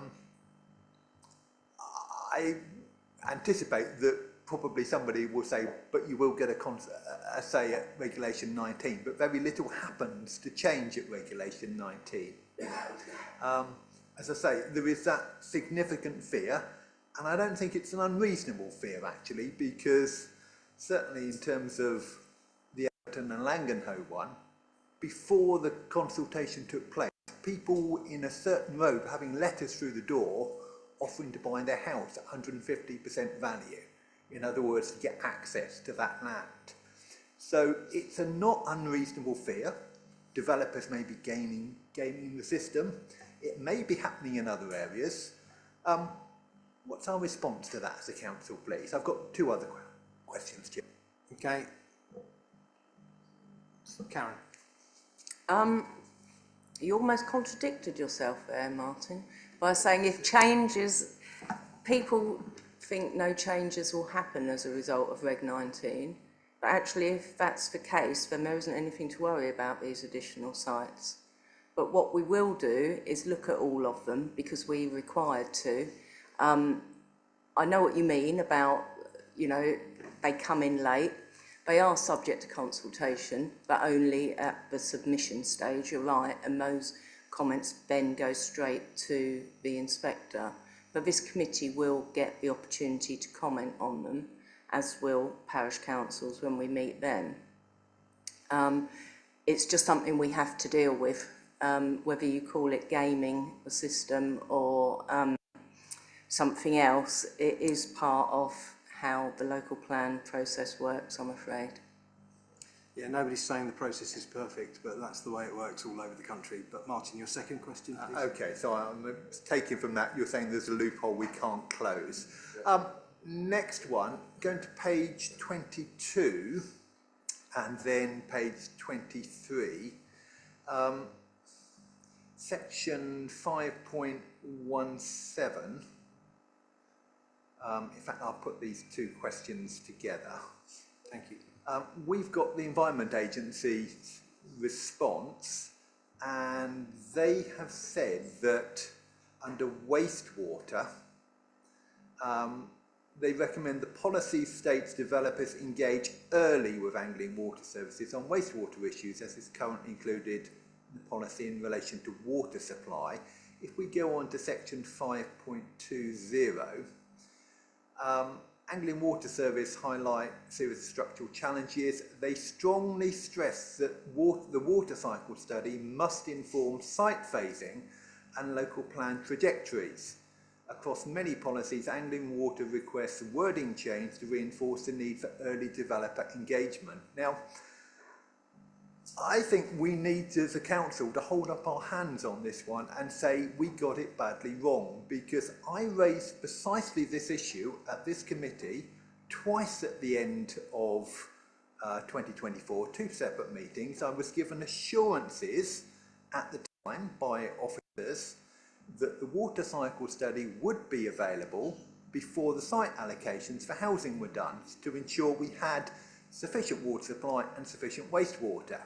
anticipate that probably somebody will say, but you will get a say at Regulation 19, but very little happens to change at Regulation 19. As I say, there is that significant fear, and I don't think it's an unreasonable fear actually, because certainly in terms of the Everton and Langenhoe one, before the consultation took place, people in a certain road were having letters through the door offering to buy their house at 150% value. In other words, to get access to that land. So it's a not unreasonable fear. Developers may be gaming the system. It may be happening in other areas. What's our response to that as a council, please? I've got two other questions, Jim. Okay. Karen. You almost contradicted yourself there, Martin, by saying if changes, people think no changes will happen as a result of Reg 19, but actually if that's the case, then there isn't anything to worry about these additional sites. But what we will do is look at all of them, because we're required to. I know what you mean about, they come in late. They are subject to consultation, but only at the submission stage, you're right, and those comments then go straight to the inspector. But this committee will get the opportunity to comment on them, as will parish councils when we meet them. It's just something we have to deal with, whether you call it gaming the system or something else. It is part of how the local plan process works, I'm afraid. Yeah, nobody's saying the process is perfect, but that's the way it works all over the country. But Martin, your second question, please. Okay, so I'm taking from that, you're saying there's a loophole we can't close. Next one, going to page 22, and then page 23, section 5.17. In fact, I'll put these two questions together. Thank you. We've got the Environment Agency's response, and they have said that under wastewater, they recommend the policy states developers engage early with Anglian Water Services on wastewater issues, as is currently included in the policy in relation to water supply. If we go on to section 5.20, Anglian Water Service highlight serious structural challenges. They strongly stress that the water cycle study must inform site phasing and local plan trajectories. Across many policies, Anglian Water requests wording change to reinforce the need for early developer engagement. Now, I think we need, as a council, to hold up our hands on this one and say we got it badly wrong, because I raised precisely this issue at this committee twice at the end of 2024, two separate meetings. I was given assurances at the time by officers that the water cycle study would be available before the site allocations for housing were done, to ensure we had sufficient water supply and sufficient wastewater.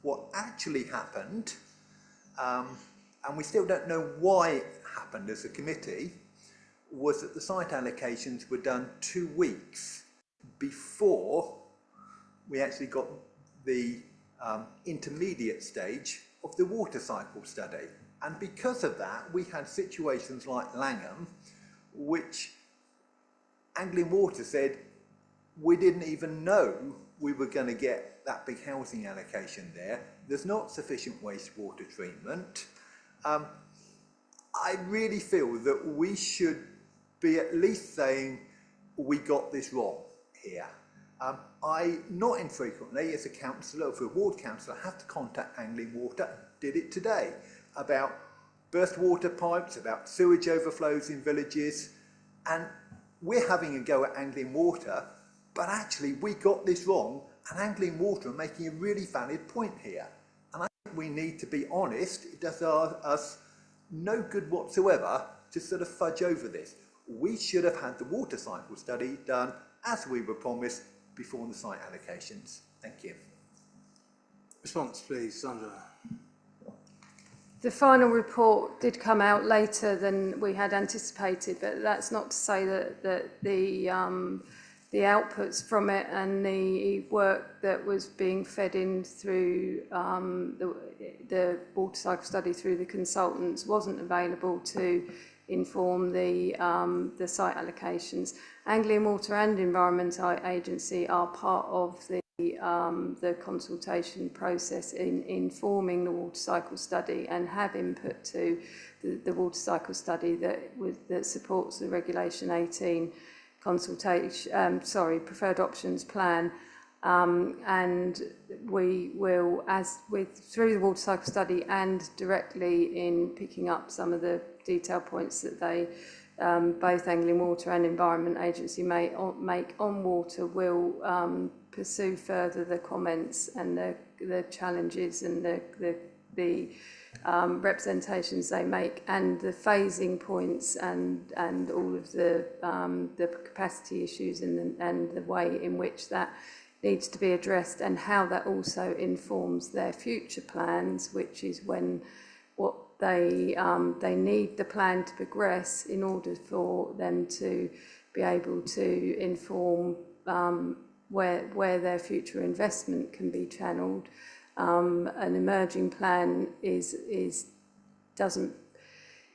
What actually happened, and we still don't know why it happened as a committee, was that the site allocations were done 2 weeks before we actually got the intermediate stage of the water cycle study. And because of that, we had situations like Langham, which Anglian Water said we didn't even know we were going to get that big housing allocation there. There's not sufficient wastewater treatment. I really feel that we should be at least saying we got this wrong here. I, not infrequently, as a councillor, as a ward councillor, have to contact Anglian Water, did it today, about burst water pipes, about sewage overflows in villages, and we're having a go at Anglian Water, but actually we got this wrong, and Anglian Water are making a really valid point here. And I think we need to be honest. It does us no good whatsoever to sort of fudge over this. We should have had the water cycle study done as we were promised before the site allocations. Thank you. Response, please, Sandra. The final report did come out later than we had anticipated, but that's not to say that the outputs from it and the work that was being fed in through the water cycle study through the consultants wasn't available to inform the site allocations. Anglian Water and Environment Agency are part of the consultation process in informing the water cycle study, and have input to the water cycle study that supports the Regulation 18 consultation, preferred options plan, and we will, through the water cycle study and directly in picking up some of the detailed points that they, both Anglian Water and Environment Agency make on water, will pursue further the comments and the challenges and the representations they make, and the phasing points and all of the capacity issues and the way in which that needs to be addressed, and how that also informs their future plans, which is what they need the plan to progress in order for them to be able to inform where their future investment can be channeled. An emerging plan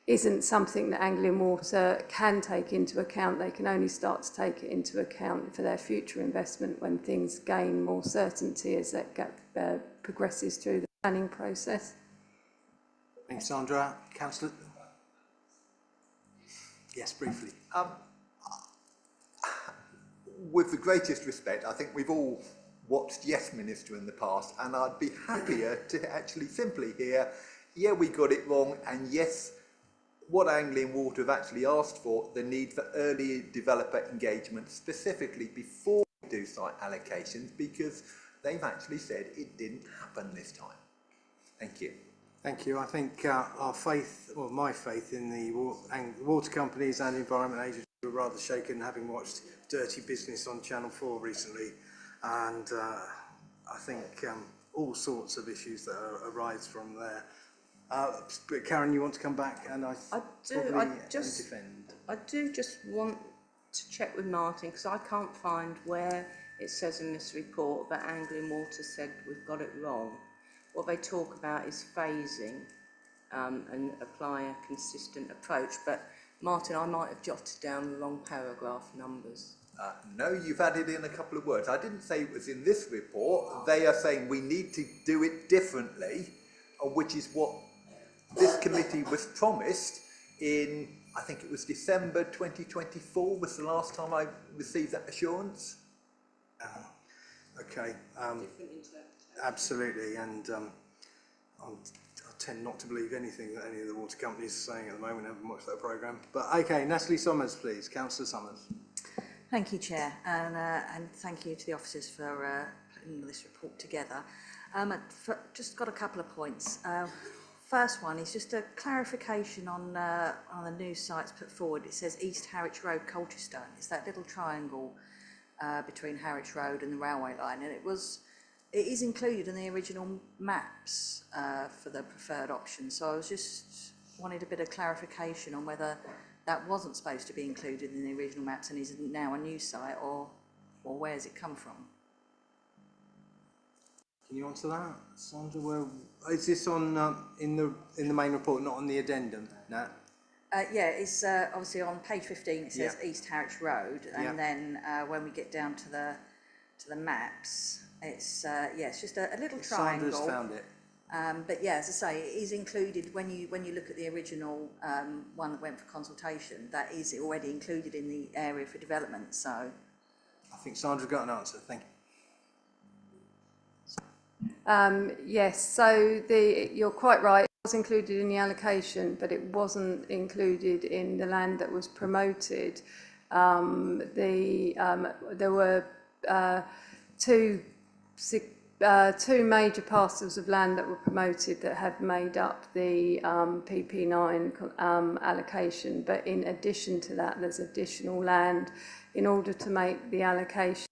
isn't something that Anglian Water can take into account. They can only start to take it into account for their future investment when things gain more certainty as that progresses through the planning process. Thanks, Sandra. Councillor? Yes, briefly. With the greatest respect, I think we've all watched Yes Minister in the past, and I'd be happier to actually simply hear, yeah, we got it wrong, and yes, what Anglian Water have actually asked for, the need for early developer engagement, specifically before we do site allocations, because they've actually said it didn't happen this time. Thank you. Thank you. I think our faith, or my faith in the water companies and environment agencies were rather shaken having watched Dirty Business on Channel 4 recently. And I think all sorts of issues that arise from there. But Karen, you want to come back and I do just want to check with Martin, because I can't find where it says in this report that Anglian Water said we've got it wrong. What they talk about is phasing and apply a consistent approach. But Martin, I might have jotted down the wrong paragraph numbers. No, you've added in a couple of words. I didn't say it was in this report. They are saying we need to do it differently, which is what this committee was promised in, I think it was December 2024 was the last time I received that assurance. Okay. Absolutely, and I tend not to believe anything that any of the water companies are saying at the moment. I haven't watched that programme. But okay, Natalie Summers, please. Councillor Summers. Thank you, Chair, and thank you to the officers for putting this report together. Just got a couple of points. First one is just a clarification on the new sites put forward. It says East Harwich Road, Colchester. It's that little triangle between Harwich Road and the railway line, and it is included in the original maps for the preferred option. So I was just wanted a bit of clarification on whether that wasn't supposed to be included in the original maps and is now a new site, or where's it come from? Can you answer that, Sandra? Well, is this on in the main report, not on the addendum, Nat? Yeah, it's obviously on page 15. It says East Harwich Road, and then when we get down to the maps, it's it's just a little triangle. Sandra's found it. But yeah, as I say, it is included when you look at the original one that went for consultation. That is already included in the area for development. So I think Sandra's got an answer. Thank you. Yes, so you're quite right. It was included in the allocation, but it wasn't included in the land that was promoted. There were two major parcels of land that were promoted that have made up the PP9 allocation, but in addition to that, there's additional land in order to make the allocation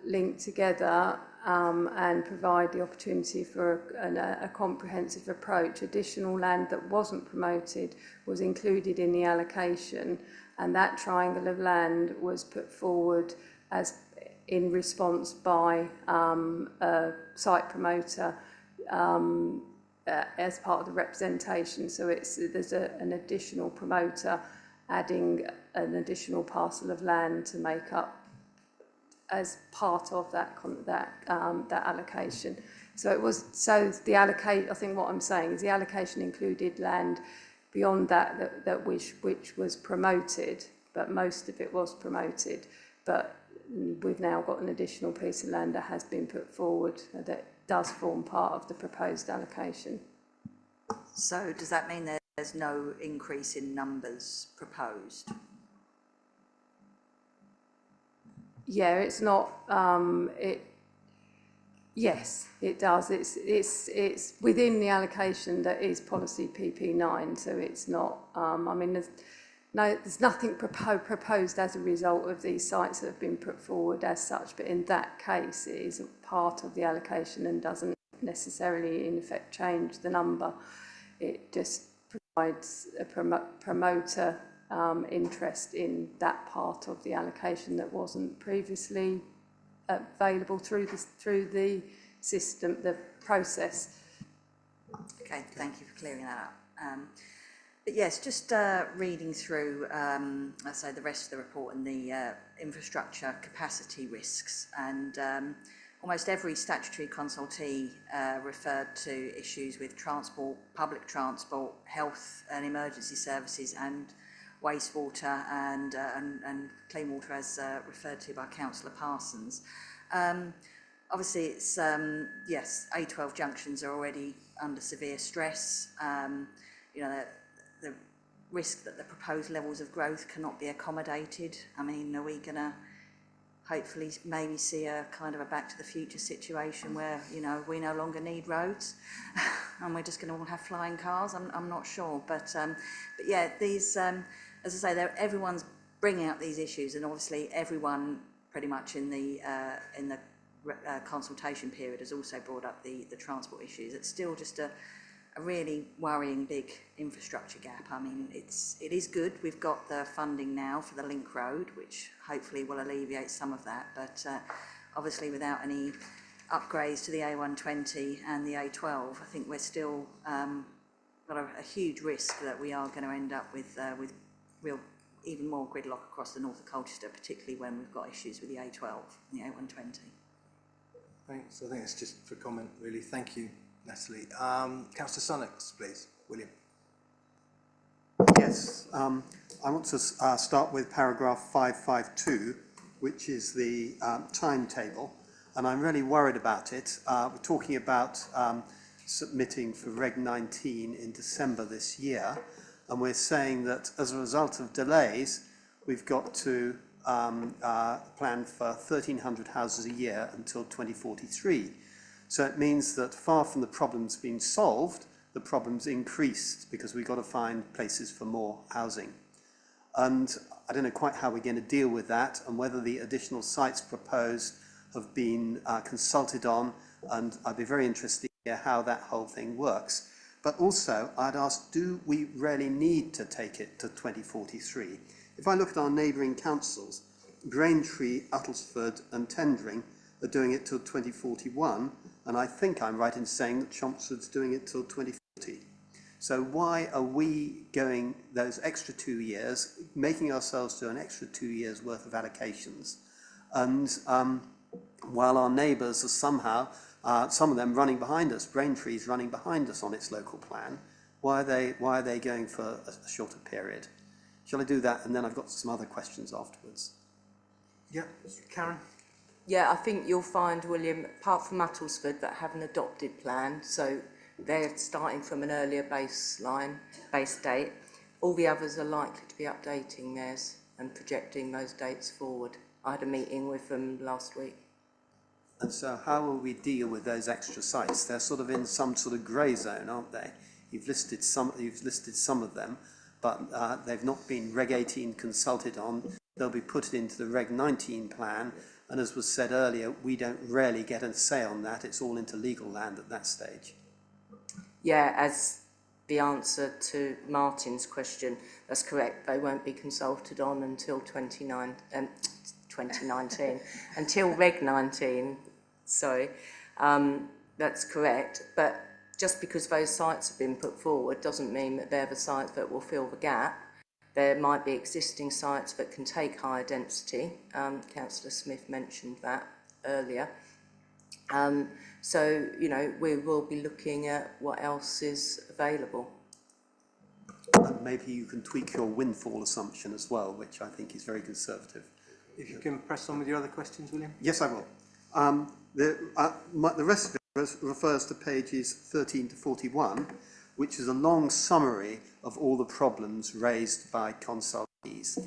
linked together and provide the opportunity for a comprehensive approach. Additional land that wasn't promoted was included in the allocation, and that triangle of land was put forward as in response by a site promoter as part of the representation. So there's an additional promoter adding an additional parcel of land to make up as part of that allocation. So the allocate. I think what I'm saying is the allocation included land beyond that which was promoted, but most of it was promoted. But we've now got an additional piece of land that has been put forward that does form part of the proposed allocation. So does that mean there's no increase in numbers proposed? Yeah, it's not. Yes, it does. It's within the allocation that is policy PP9, so it's not. I mean, there's nothing proposed as a result of these sites that have been put forward as such. But in that case, it is a part of the allocation and doesn't necessarily, in effect, change the number. It just provides a promoter interest in that part of the allocation that wasn't previously available through the system, the process. Okay, thank you for clearing that up. But yes, just reading through, let's say, the rest of the report and the infrastructure capacity risks, and almost every statutory consultee referred to issues with transport, public transport, health and emergency services, and wastewater and clean water, as referred to by Councillor Parsons. Obviously, it's yes, A12 junctions are already under severe stress. You know, the risk that the proposed levels of growth cannot be accommodated. I mean, are we going to hopefully maybe see a kind of a back to the future situation where, you know, we no longer need roads and we're just going to all have flying cars. I'm not sure, but yeah, these, as I say, everyone's bringing up these issues, and obviously everyone pretty much in the consultation period has also brought up the transport issues. It's still just a really worrying big infrastructure gap. I mean, it is good. We've got the funding now for the link road, which hopefully will alleviate some of that. But obviously, without any upgrades to the A120 and the A12, I think we're still got a huge risk that we are going to end up with real even more gridlock across the north of Colchester, particularly when we've got issues with the A12 and the A120. Thanks. I think it's just for comment, really. Thank you, Natalie. Councillor Sunnox, please. William. Yes, I want to start with paragraph 552, which is the timetable, and I'm really worried about it. We're talking about submitting for Reg 19 in December this year, and we're saying that as a result of delays, we've got to plan for 1,300 houses a year until 2043. So it means that far from the problems being solved, the problems increased because we've got to find places for more housing. And I don't know quite how we're going to deal with that and whether the additional sites proposed have been consulted on, and I'd be very interested to hear how that whole thing works. But also, I'd ask, do we really need to take it to 2043? If I look at our neighbouring councils, Braintree, Uttlesford and Tendring are doing it till 2041, and I think I'm right in saying that Chelmsford's doing it till 2040. So why are we going those extra 2 years, making ourselves do an extra 2 years worth of allocations, and while our neighbours are somehow, some of them running behind us, Braintree's running behind us on its local plan, why are they going for a shorter period? Shall I do that, and then I've got some other questions afterwards? Yeah, Karen? Yeah, I think you'll find, William, apart from Uttlesford, that have an adopted plan, so they're starting from an earlier base date. All the others are likely to be updating theirs and projecting those dates forward. I had a meeting with them last week. And so how will we deal with those extra sites? They're sort of in some sort of grey zone, aren't they? You've listed some of them, but they've not been Reg 18 consulted on. They'll be put into the Reg 19 plan, and as was said earlier, we don't really get a say on that. It's all into legal land at that stage. Yeah, as the answer to Martin's question, that's correct. They won't be consulted on until 2019, until Reg 19, sorry. That's correct, but just because those sites have been put forward doesn't mean that they're the sites that will fill the gap. There might be existing sites that can take higher density. Councillor Smith mentioned that earlier. So, you know, we will be looking at what else is available. And maybe you can tweak your windfall assumption as well, which I think is very conservative. If you can press on with your other questions, William. Yes, I will. The rest of it refers to pages 13 to 41, which is a long summary of all the problems raised by consultees.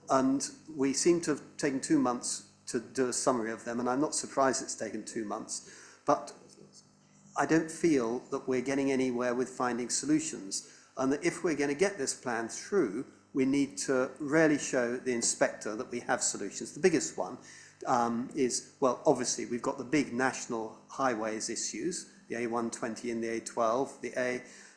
And we seem to have taken 2 months to do a summary of them, and I'm not surprised it's taken 2 months, but I don't feel that we're getting anywhere with finding solutions, and that if we're going to get this plan through, we need to really show the inspector that we have solutions. The biggest one is, well, obviously we've got the big national highways issues, the A120 and the A12,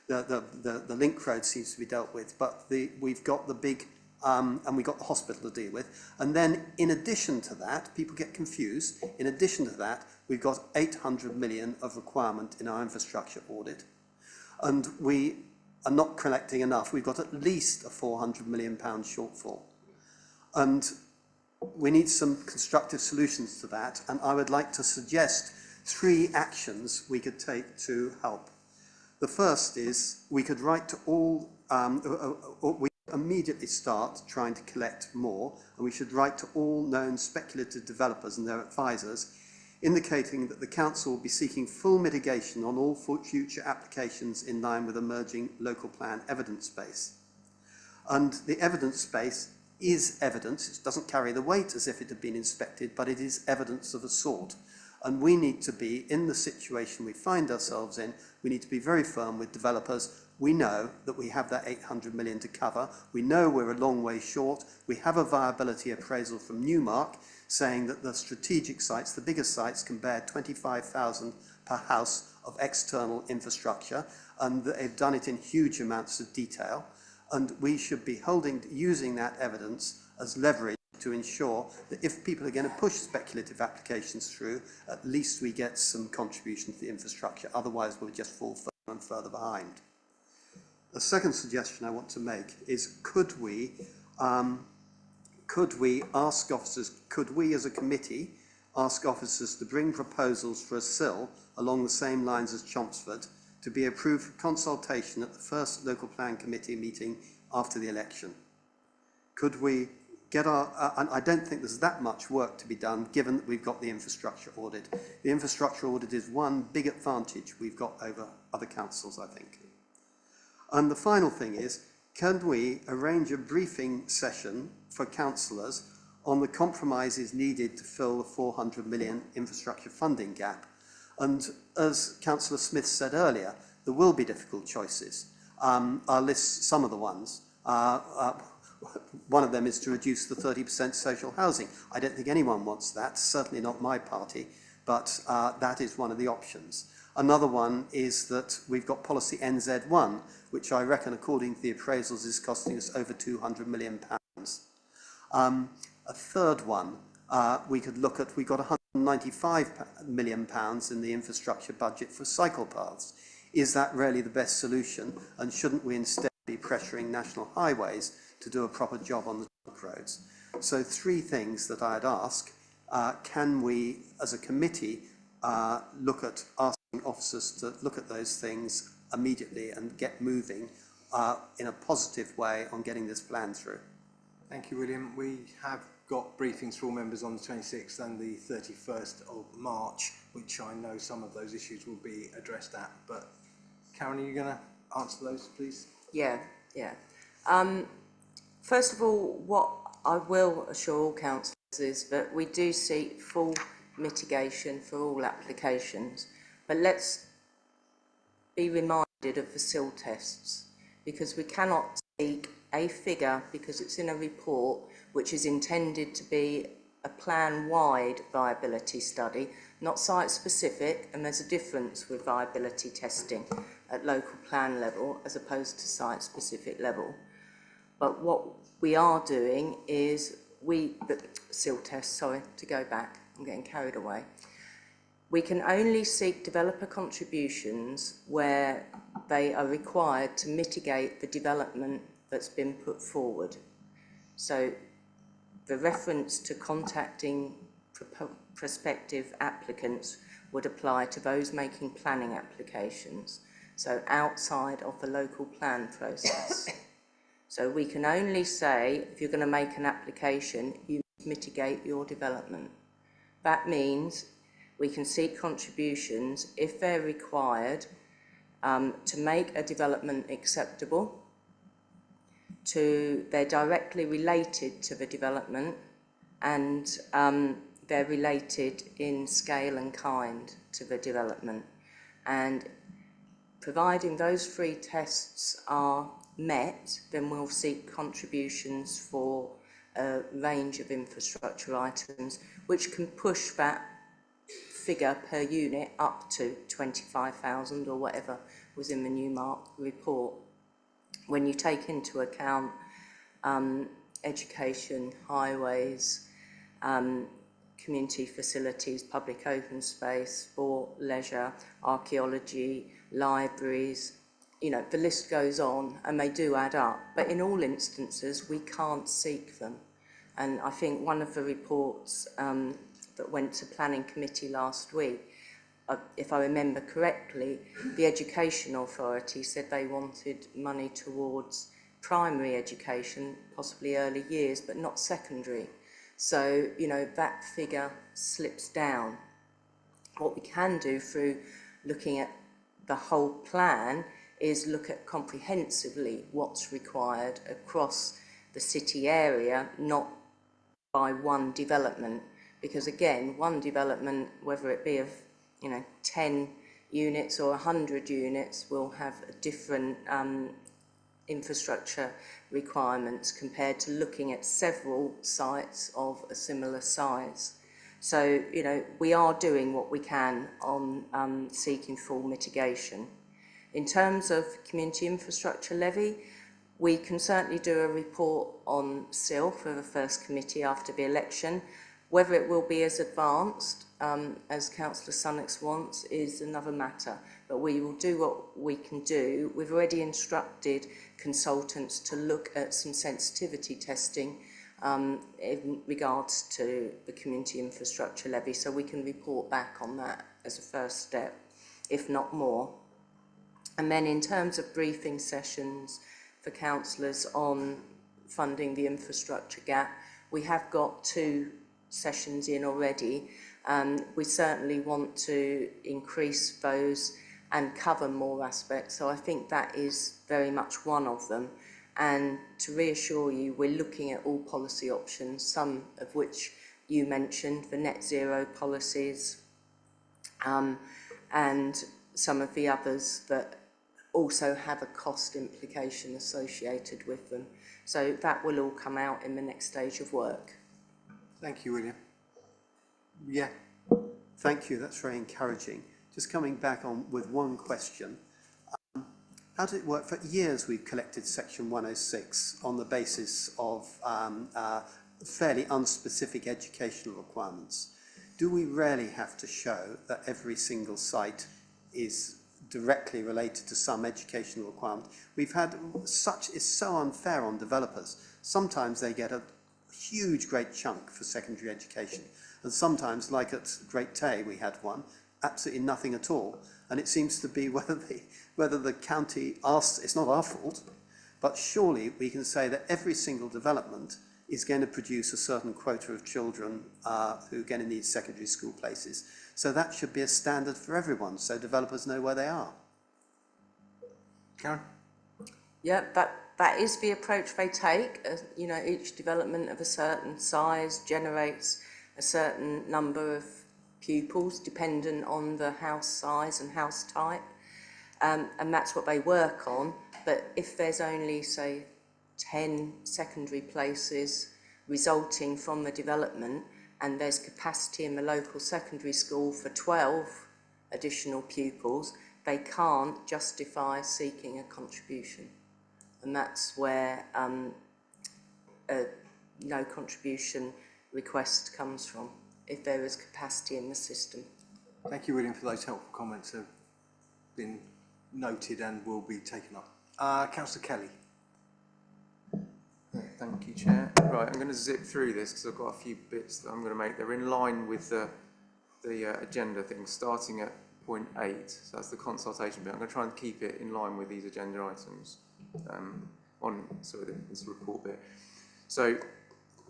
the link road seems to be dealt with, but we've got the big, and we've got the hospital to deal with. And then in addition to that, people get confused, in addition to that, we've got 800 million of requirement in our infrastructure audit. And we are not collecting enough. We've got at least a £400 million shortfall. And we need some constructive solutions to that, and I would like to suggest 3 actions we could take to help. The first is we could write to all, we immediately start trying to collect more, and we should write to all known speculative developers and their advisors, indicating that the council will be seeking full mitigation on all future applications in line with emerging local plan evidence base. And the evidence base is evidence. It doesn't carry the weight as if it had been inspected, but it is evidence of a sort. And we need to be, in the situation we find ourselves in, we need to be very firm with developers. We know that we have that 800 million to cover. We know we're a long way short. We have a viability appraisal from Newmark saying that the strategic sites, the biggest sites, can bear 25,000 per house of external infrastructure, and that they've done it in huge amounts of detail. And we should be using that evidence as leverage to ensure that if people are going to push speculative applications through, at least we get some contribution to the infrastructure. Otherwise, we'll just fall further and further behind. The second suggestion I want to make is could we ask officers, could we as a committee ask officers to bring proposals for a SIL along the same lines as Chelmsford to be approved for consultation at the first local plan committee meeting after the election? Could we get and I don't think there's that much work to be done given that we've got the infrastructure audit. The infrastructure audit is one big advantage we've got over other councils, I think. And the final thing is, can we arrange a briefing session for councillors on the compromises needed to fill the 400 million infrastructure funding gap? And as Councillor Smith said earlier, there will be difficult choices. I'll list some of the ones. One of them is to reduce the 30% social housing. I don't think anyone wants that, certainly not my party, but that is one of the options. Another one is that we've got policy NZ1, which I reckon, according to the appraisals, is costing us over £200 million. A third one, we could look at, we've got £195 million in the infrastructure budget for cycle paths. Is that really the best solution? And shouldn't we instead be pressuring National Highways to do a proper job on the trunk roads? So 3 things that I'd ask. Can we, as a committee, look at asking officers to look at those things immediately and get moving in a positive way on getting this plan through? Thank you, William. We have got briefings for all members on the 26th and the 31st of March, which I know some of those issues will be addressed at. But Karen, are you going to answer those, please? Yeah. First of all, what I will assure all councillors is that we do seek full mitigation for all applications, but let's be reminded of the SIL tests, because we cannot seek a figure because it's in a report which is intended to be a plan-wide viability study, not site-specific, and there's a difference with viability testing at local plan level as opposed to site-specific level. But what we are doing is SIL tests, sorry, to go back, I'm getting carried away. We can only seek developer contributions where they are required to mitigate the development that's been put forward. So the reference to contacting prospective applicants would apply to those making planning applications, so outside of the local plan process. So we can only say, if you're going to make an application, you mitigate your development. That means we can seek contributions if they're required to make a development acceptable, they're directly related to the development, and they're related in scale and kind to the development. And providing those 3 tests are met, then we'll seek contributions for a range of infrastructure items, which can push that figure per unit up to 25,000 or whatever was in the Newmark report. When you take into account education, highways, community facilities, public open space, sport, leisure, archaeology, libraries, the list goes on, and they do add up. But in all instances, we can't seek them. And I think one of the reports that went to Planning Committee last week, if I remember correctly, the Education Authority said they wanted money towards primary education, possibly early years, but not secondary. So, that figure slips down. What we can do through looking at the whole plan is look at comprehensively what's required across the city area, not by one development. Because again, one development, whether it be of 10 units or 100 units, will have a different infrastructure requirements compared to looking at several sites of a similar size. So, we are doing what we can on seeking full mitigation. In terms of community infrastructure levy, we can certainly do a report on SIL for the first committee after the election. Whether it will be as advanced as Councillor Sunnox wants is another matter, but we will do what we can do. We've already instructed consultants to look at some sensitivity testing in regards to the community infrastructure levy, so we can report back on that as a first step, if not more. And then in terms of briefing sessions for councillors on funding the infrastructure gap, we have got 2 sessions in already. We certainly want to increase those and cover more aspects, so I think that is very much one of them. And to reassure you, we're looking at all policy options, some of which you mentioned, the net zero policies, and some of the others that also have a cost implication associated with them. So that will all come out in the next stage of work. Thank you, William. Yeah. Thank you, that's very encouraging. Just coming back on with one question. How did it work? For years we've collected Section 106 on the basis of fairly unspecific educational requirements. Do we really have to show that every single site is directly related to some educational requirement? We've had it's so unfair on developers. Sometimes they get a huge, great chunk for secondary education, and sometimes, like at Great Tay, we had one, absolutely nothing at all. And it seems to be whether the county asks, it's not our fault, but surely we can say that every single development is going to produce a certain quota of children who are going to need secondary school places. So that should be a standard for everyone, so developers know where they are. Karen? Yeah, that is the approach they take. Each development of a certain size generates a certain number of pupils dependent on the house size and house type, and that's what they work on. But if there's only, say, 10 secondary places resulting from the development, and there's capacity in the local secondary school for 12 additional pupils, they can't justify seeking a contribution. And that's where a no contribution request comes from, if there is capacity in the system. Thank you, William, for those helpful comments. Have been noted and will be taken up. Councillor Kelly. Thank you, Chair. Right, I'm going to zip through this because I've got a few bits that I'm going to make. They're in line with the agenda thing, starting at point 8. So that's the consultation bit. I'm going to try and keep it in line with these agenda items this report bit. So,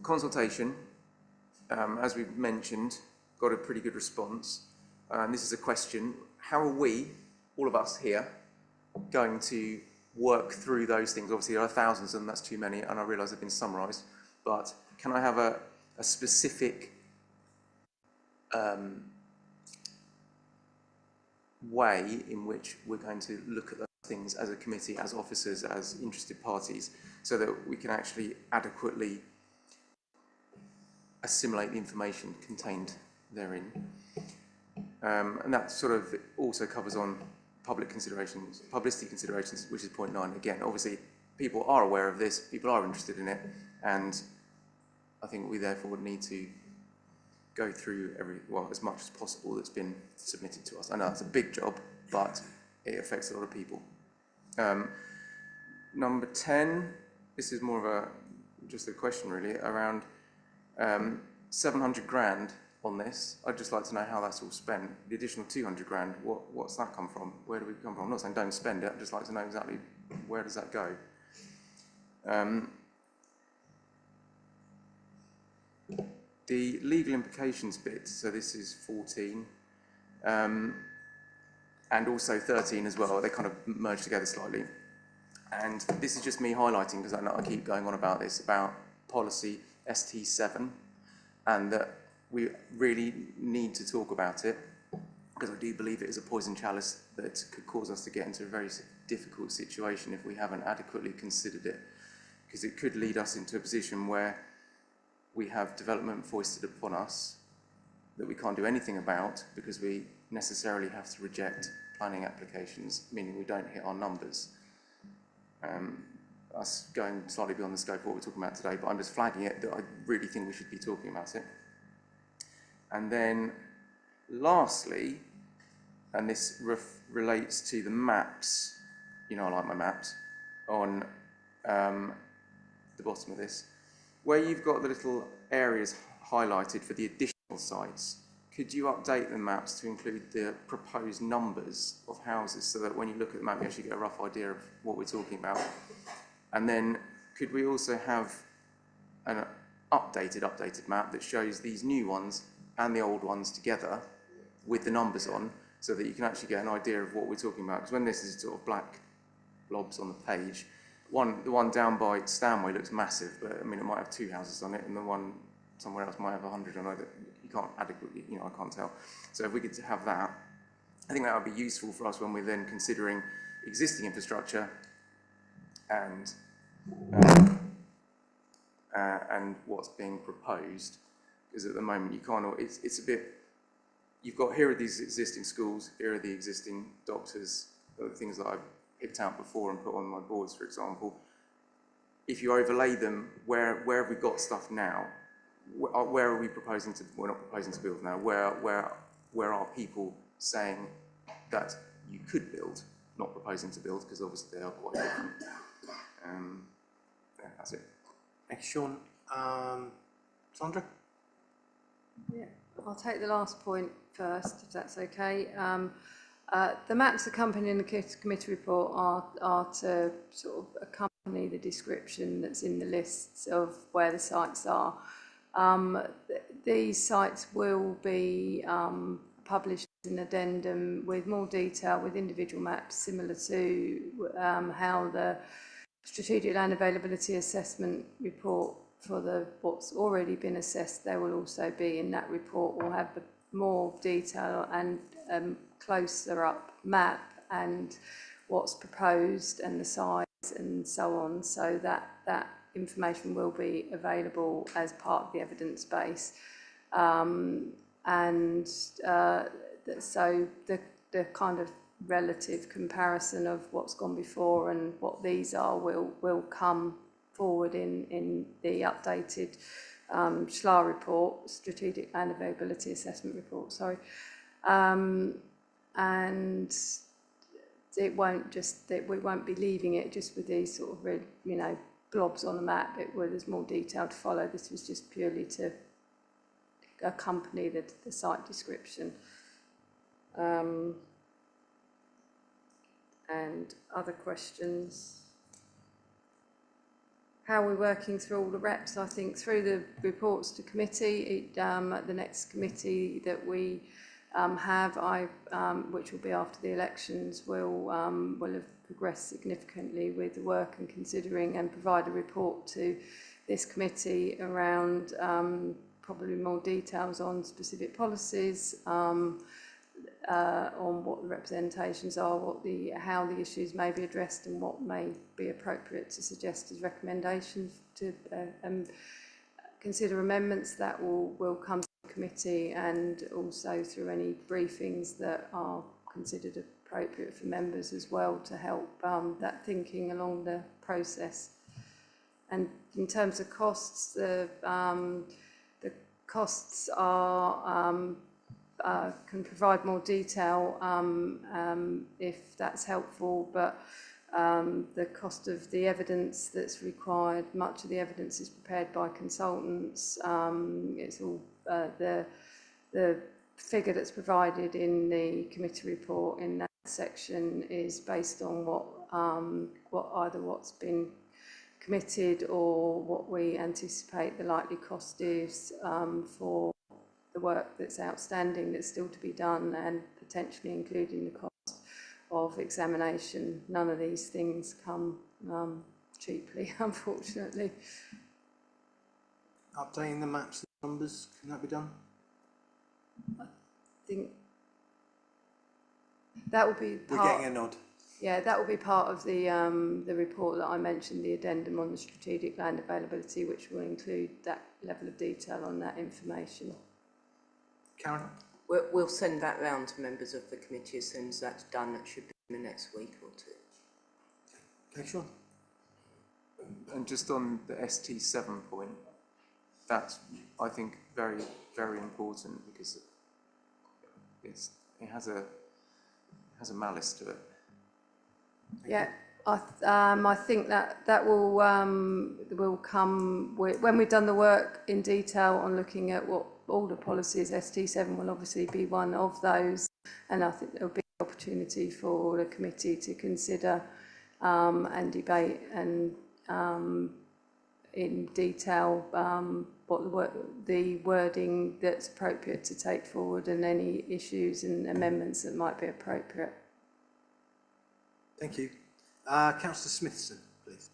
consultation, as we've mentioned, got a pretty good response. And this is a question: how are we, all of us here, going to work through those things? Obviously there are thousands of them, that's too many, and I realise they've been summarised, but can I have a specific way in which we're going to look at those things as a committee, as officers, as interested parties, so that we can actually adequately assimilate the information contained therein? And that sort of also covers on publicity considerations, which is point 9. Again, obviously, people are aware of this, people are interested in it, and I think we therefore would need to go through as much as possible that's been submitted to us. I know it's a big job, but it affects a lot of people. Number 10, this is more of just a question really, around 700 grand on this. I'd just like to know how that's all spent. The additional 200 grand, what's that come from? Where do we come from? I'm not saying don't spend it, I'd just like to know exactly where does that go. The legal implications bit, so this is 14, and also 13 as well, they kind of merge together slightly. And this is just me highlighting, because I know I keep going on about this, about policy ST7, and that we really need to talk about it, because I do believe it is a poison chalice that could cause us to get into a very difficult situation if we haven't adequately considered it, because it could lead us into a position where we have development foisted upon us that we can't do anything about, because we necessarily have to reject planning applications, meaning we don't hit our numbers. Us going slightly beyond the scope of what we're talking about today, but I'm just flagging it that I really think we should be talking about it. And then lastly, and this relates to the maps, you know I like my maps, on the bottom of this, where you've got the little areas highlighted for the additional sites. Could you update the maps to include the proposed numbers of houses, so that when you look at the map you actually get a rough idea of what we're talking about? And then could we also have an updated map that shows these new ones and the old ones together with the numbers on, so that you can actually get an idea of what we're talking about? Because when this is sort of black blobs on the page, the one down by Stanway looks massive, but I mean it might have 2 houses on it, and the one somewhere else might have 100 on it. You can't adequately, you know, I can't tell. So if we could have that, I think that would be useful for us when we're then considering existing infrastructure and what's being proposed. Because at the moment you can't, it's a bit, you've got, here are these existing schools, here are the existing doctors, the things that I've picked out before and put on my boards, for example. If you overlay them, where have we got stuff now? Where are we proposing to, we're not proposing to build now, where are people saying that you could build, not proposing to build, because obviously they are quite different. Yeah, that's it. Thanks, Sean. Sandra? Yeah, I'll take the last point first, if that's okay. The maps accompanying the committee report are to sort of accompany the description that's in the lists of where the sites are. These sites will be published as an addendum with more detail, with individual maps, similar to how the Strategic Land Availability Assessment report for what's already been assessed. There will also be in that report, we'll have the more detail and closer up map and what's proposed and the size and so on, so that information will be available as part of the evidence base. So the kind of relative comparison of what's gone before and what these are will come forward in the updated SLA report, Strategic Land Availability Assessment report, sorry. And it won't just, we won't be leaving it just with these sort of red, you know, blobs on the map. There's more detail to follow. This was just purely to accompany the site description. And other questions? How we're working through all the reps, I think through the reports to committee, at the next committee that we have, which will be after the elections, will have progressed significantly with the work and considering and provide a report to this committee around probably more details on specific policies, on what the representations are, how the issues may be addressed, and what may be appropriate to suggest as recommendations to consider amendments that will come to the committee, and also through any briefings that are considered appropriate for members as well, to help that thinking along the process. And in terms of costs, the costs are can provide more detail if that's helpful, but the cost of the evidence that's required, much of the evidence is prepared by consultants. It's all the figure that's provided in the committee report in that section is based on what's been committed or what we anticipate the likely cost is for the work that's outstanding that's still to be done, and potentially including the cost of examination. None of these things come cheaply, unfortunately. Updating the maps and numbers, can that be done? I think that will be We're part. getting a nod. Yeah, that will be part of the report that I mentioned, the addendum on the strategic land availability, which will include that level of detail on that information. Karen? We'll send that round to members of the committee as soon as that's done. That should be in the next week or two. Okay, Sean. And just on the ST7 point, that's, I think, very, very important because it has a malice to it. Yeah, I think that will come when we've done the work in detail on looking at what all the policies. ST7 will obviously be one of those, and I think there'll be an opportunity for the committee to consider and debate and in detail what the wording that's appropriate to take forward and any issues and amendments that might be appropriate. Thank you. Councillor Smithson, please.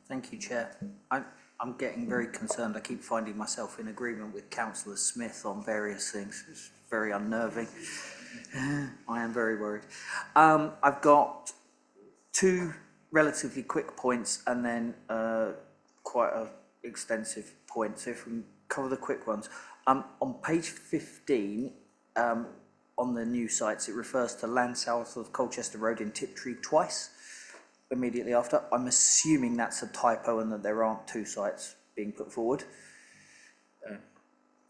Thank you, Chair. I'm getting very concerned. I keep finding myself in agreement with Councillor Smith on various things. It's very unnerving. I am very worried. I've got two relatively quick points and then quite an extensive point. So if we can cover the quick ones. On page 15, on the new sites, it refers to land south of Colchester Road in Tiptree twice, immediately after. I'm assuming that's a typo and that there aren't two sites being put forward.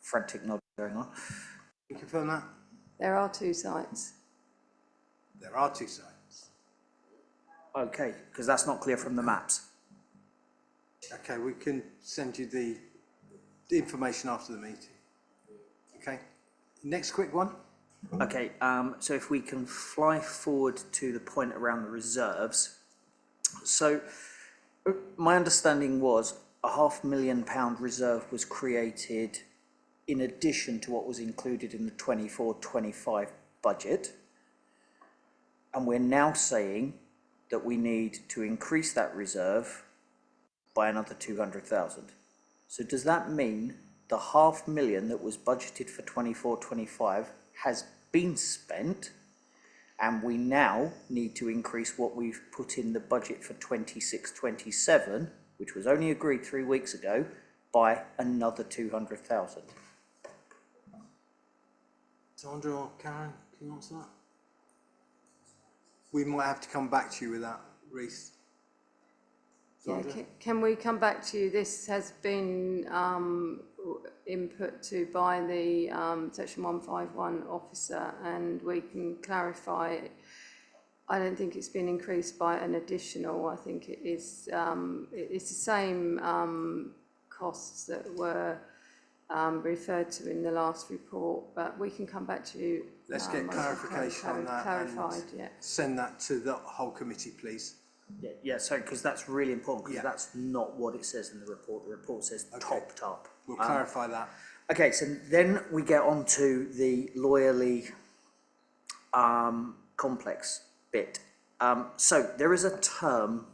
Frantic nod going on. Can you confirm that? There are two sites. There are two sites. Okay, because that's not clear from the maps. Okay, we can send you the information after the meeting. Okay. Next quick one. Okay, so if we can fly forward to the point around the reserves. So my understanding was a £500,000 reserve was created in addition to what was included in the 24-25 budget. And we're now saying that we need to increase that reserve by another 200,000. So does that mean the £500,000 that was budgeted for 24-25 has been spent, and we now need to increase what we've put in the budget for 26-27, which was only agreed 3 weeks ago, by another 200,000? Sandra or Karen, can you answer that? We might have to come back to you with that, Reece. Yeah, can we come back to you? This has been input to by the Section 151 officer, and we can clarify it. I don't think it's been increased by an additional. I think it is. It's the same costs that were referred to in the last report, but we can come back to you. Let's get clarification on that. Clarified, yeah. Send that to the whole committee, please. Yeah, sorry, because that's really important, because that's not what it says in the report. The report says topped up. We'll clarify that. Okay, so then we get on to the lawyerly complex bit. So there is a term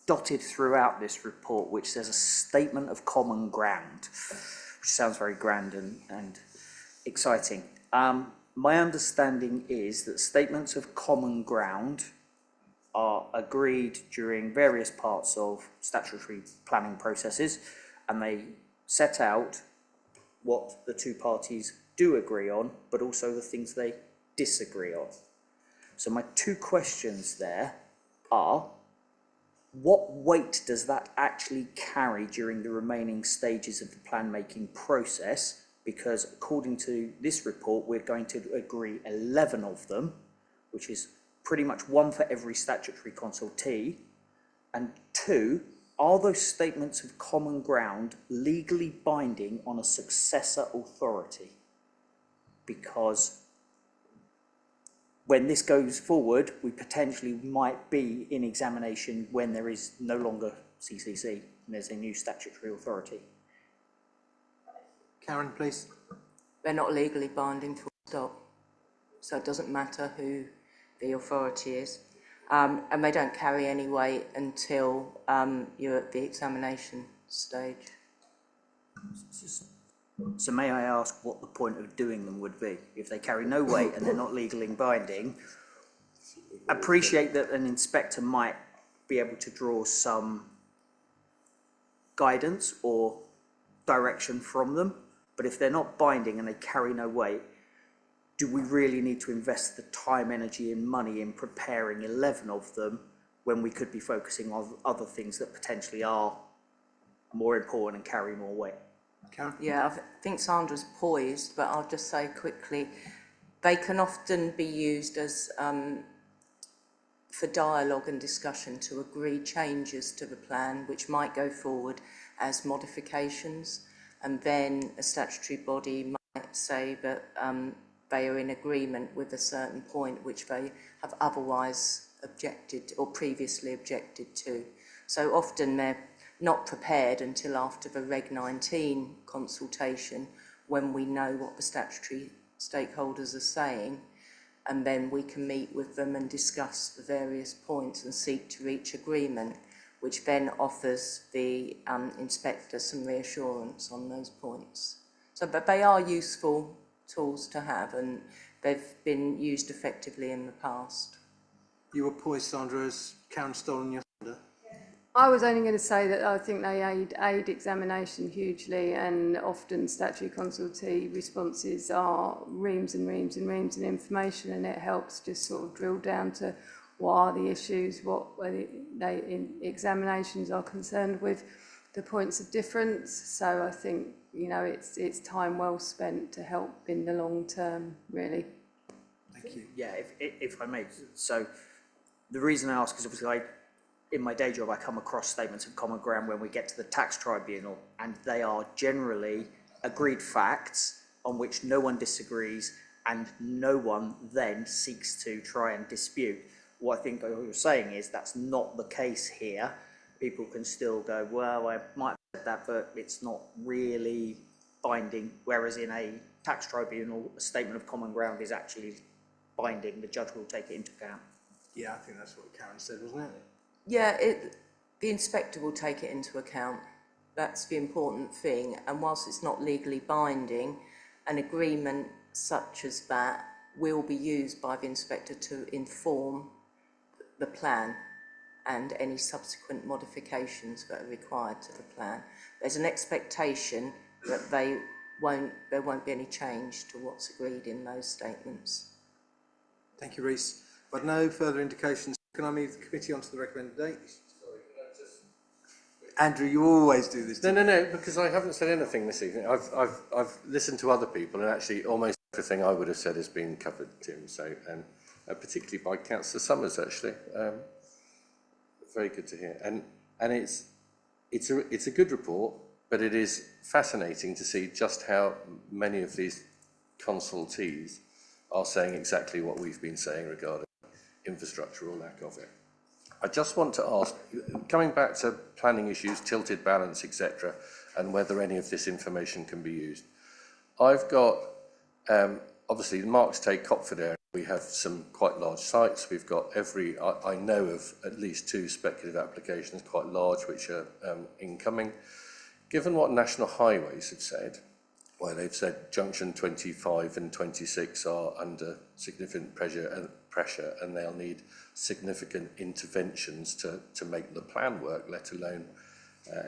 dotted throughout this report which says a statement of common ground, which sounds very grand and exciting. My understanding is that statements of common ground are agreed during various parts of statutory planning processes, and they set out what the two parties do agree on, but also the things they disagree on. So my two questions there are, what weight does that actually carry during the remaining stages of the plan making process? Because according to this report, we're going to agree 11 of them, which is pretty much one for every statutory consultee. And two, are those statements of common ground legally binding on a successor authority? Because when this goes forward, we potentially might be in examination when there is no longer CCC and there's a new statutory authority. Karen, please. They're not legally binding, full stop. So it doesn't matter who the authority is, and they don't carry any weight until you're at the examination stage. So may I ask what the point of doing them would be? If they carry no weight and they're not legally binding, appreciate that an inspector might be able to draw some guidance or direction from them, but if they're not binding and they carry no weight, do we really need to invest the time, energy and money in preparing 11 of them when we could be focusing on other things that potentially are more important and carry more weight? Karen? Yeah, I think Sandra's poised, but I'll just say quickly, they can often be used as for dialogue and discussion to agree changes to the plan, which might go forward as modifications, and then a statutory body might say that they are in agreement with a certain point which they have otherwise objected or previously objected to. So often they're not prepared until after the Reg 19 consultation, when we know what the statutory stakeholders are saying, and then we can meet with them and discuss the various points and seek to reach agreement, which then offers the inspector some reassurance on those points. So, but they are useful tools to have, and they've been used effectively in the past. You were poised, Sandra, as Karen stolen your thunder. I was only going to say that I think they aid examination hugely, and often statutory consultee responses are reams and reams and reams of information, and it helps just sort of drill down to what are the issues, what they in examinations are concerned with, the points of difference. So I think, you know, it's time well spent to help in the long term, really. Thank you. Yeah, if I may. So the reason I ask is obviously in my day job, I come across statements of common ground when we get to the tax tribunal, and they are generally agreed facts on which no one disagrees and no one then seeks to try and dispute. What I think you're saying is that's not the case here. People can still go, well, I might have said that, but it's not really binding, whereas in a tax tribunal, a statement of common ground is actually binding. The judge will take it into account. Yeah, I think that's what Karen said, wasn't it? Yeah, the inspector will take it into account. That's the important thing. And whilst it's not legally binding, an agreement such as that will be used by the inspector to inform the plan and any subsequent modifications that are required to the plan. There's an expectation that there won't be any change to what's agreed in those statements. Thank you, Rhys. But no further indications. Can I move the committee onto the recommended date? Andrew, you always do this. No, because I haven't said anything this evening. I've listened to other people, and actually almost everything I would have said has been covered, Tim. So, particularly by Councillor Summers, actually, very good to hear. And it's a good report, but it is fascinating to see just how many of these consultees are saying exactly what we've been saying regarding infrastructure or lack of it. I just want to ask, coming back to planning issues, tilted balance, etc., and whether any of this information can be used. I've got, obviously, Marks Take, Copford area, we have some quite large sites. We've got I know of at least 2 speculative applications, quite large, which are incoming. Given what National Highways have said, where they've said junction 25 and 26 are under significant pressure and they'll need significant interventions to make the plan work, let alone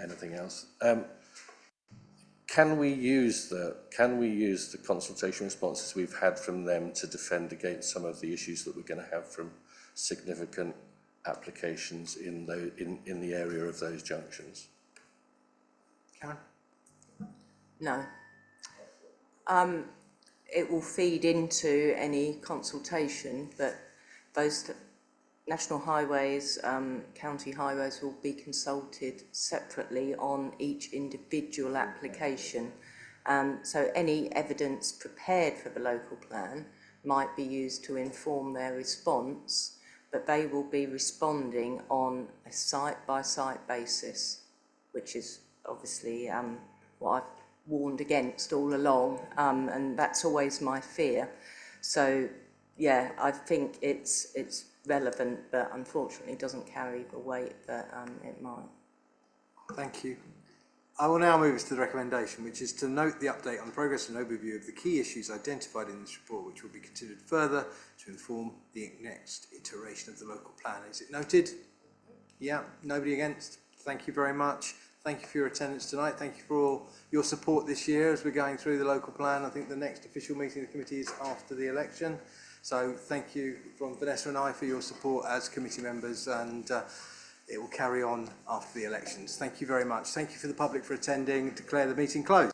anything else. Can we use the consultation responses we've had from them to defend against some of the issues that we're going to have from significant applications in the area of those junctions? Karen? No. It will feed into any consultation, but those national highways, county highways will be consulted separately on each individual application. So any evidence prepared for the local plan might be used to inform their response, but they will be responding on a site-by-site basis, which is obviously what I've warned against all along, and that's always my fear. So yeah, I think it's relevant, but unfortunately doesn't carry the weight that it might. Thank you. I will now move us to the recommendation, which is to note the update on the progress and overview of the key issues identified in this report, which will be considered further to inform the next iteration of the local plan. Is it noted? Yeah, nobody against? Thank you very much. Thank you for your attendance tonight. Thank you for all your support this year as we're going through the local plan. I think the next official meeting of the committee is after the election. So thank you from Vanessa and I for your support as committee members, and it will carry on after the elections. Thank you very much. Thank you for the public for attending. Declare the meeting closed.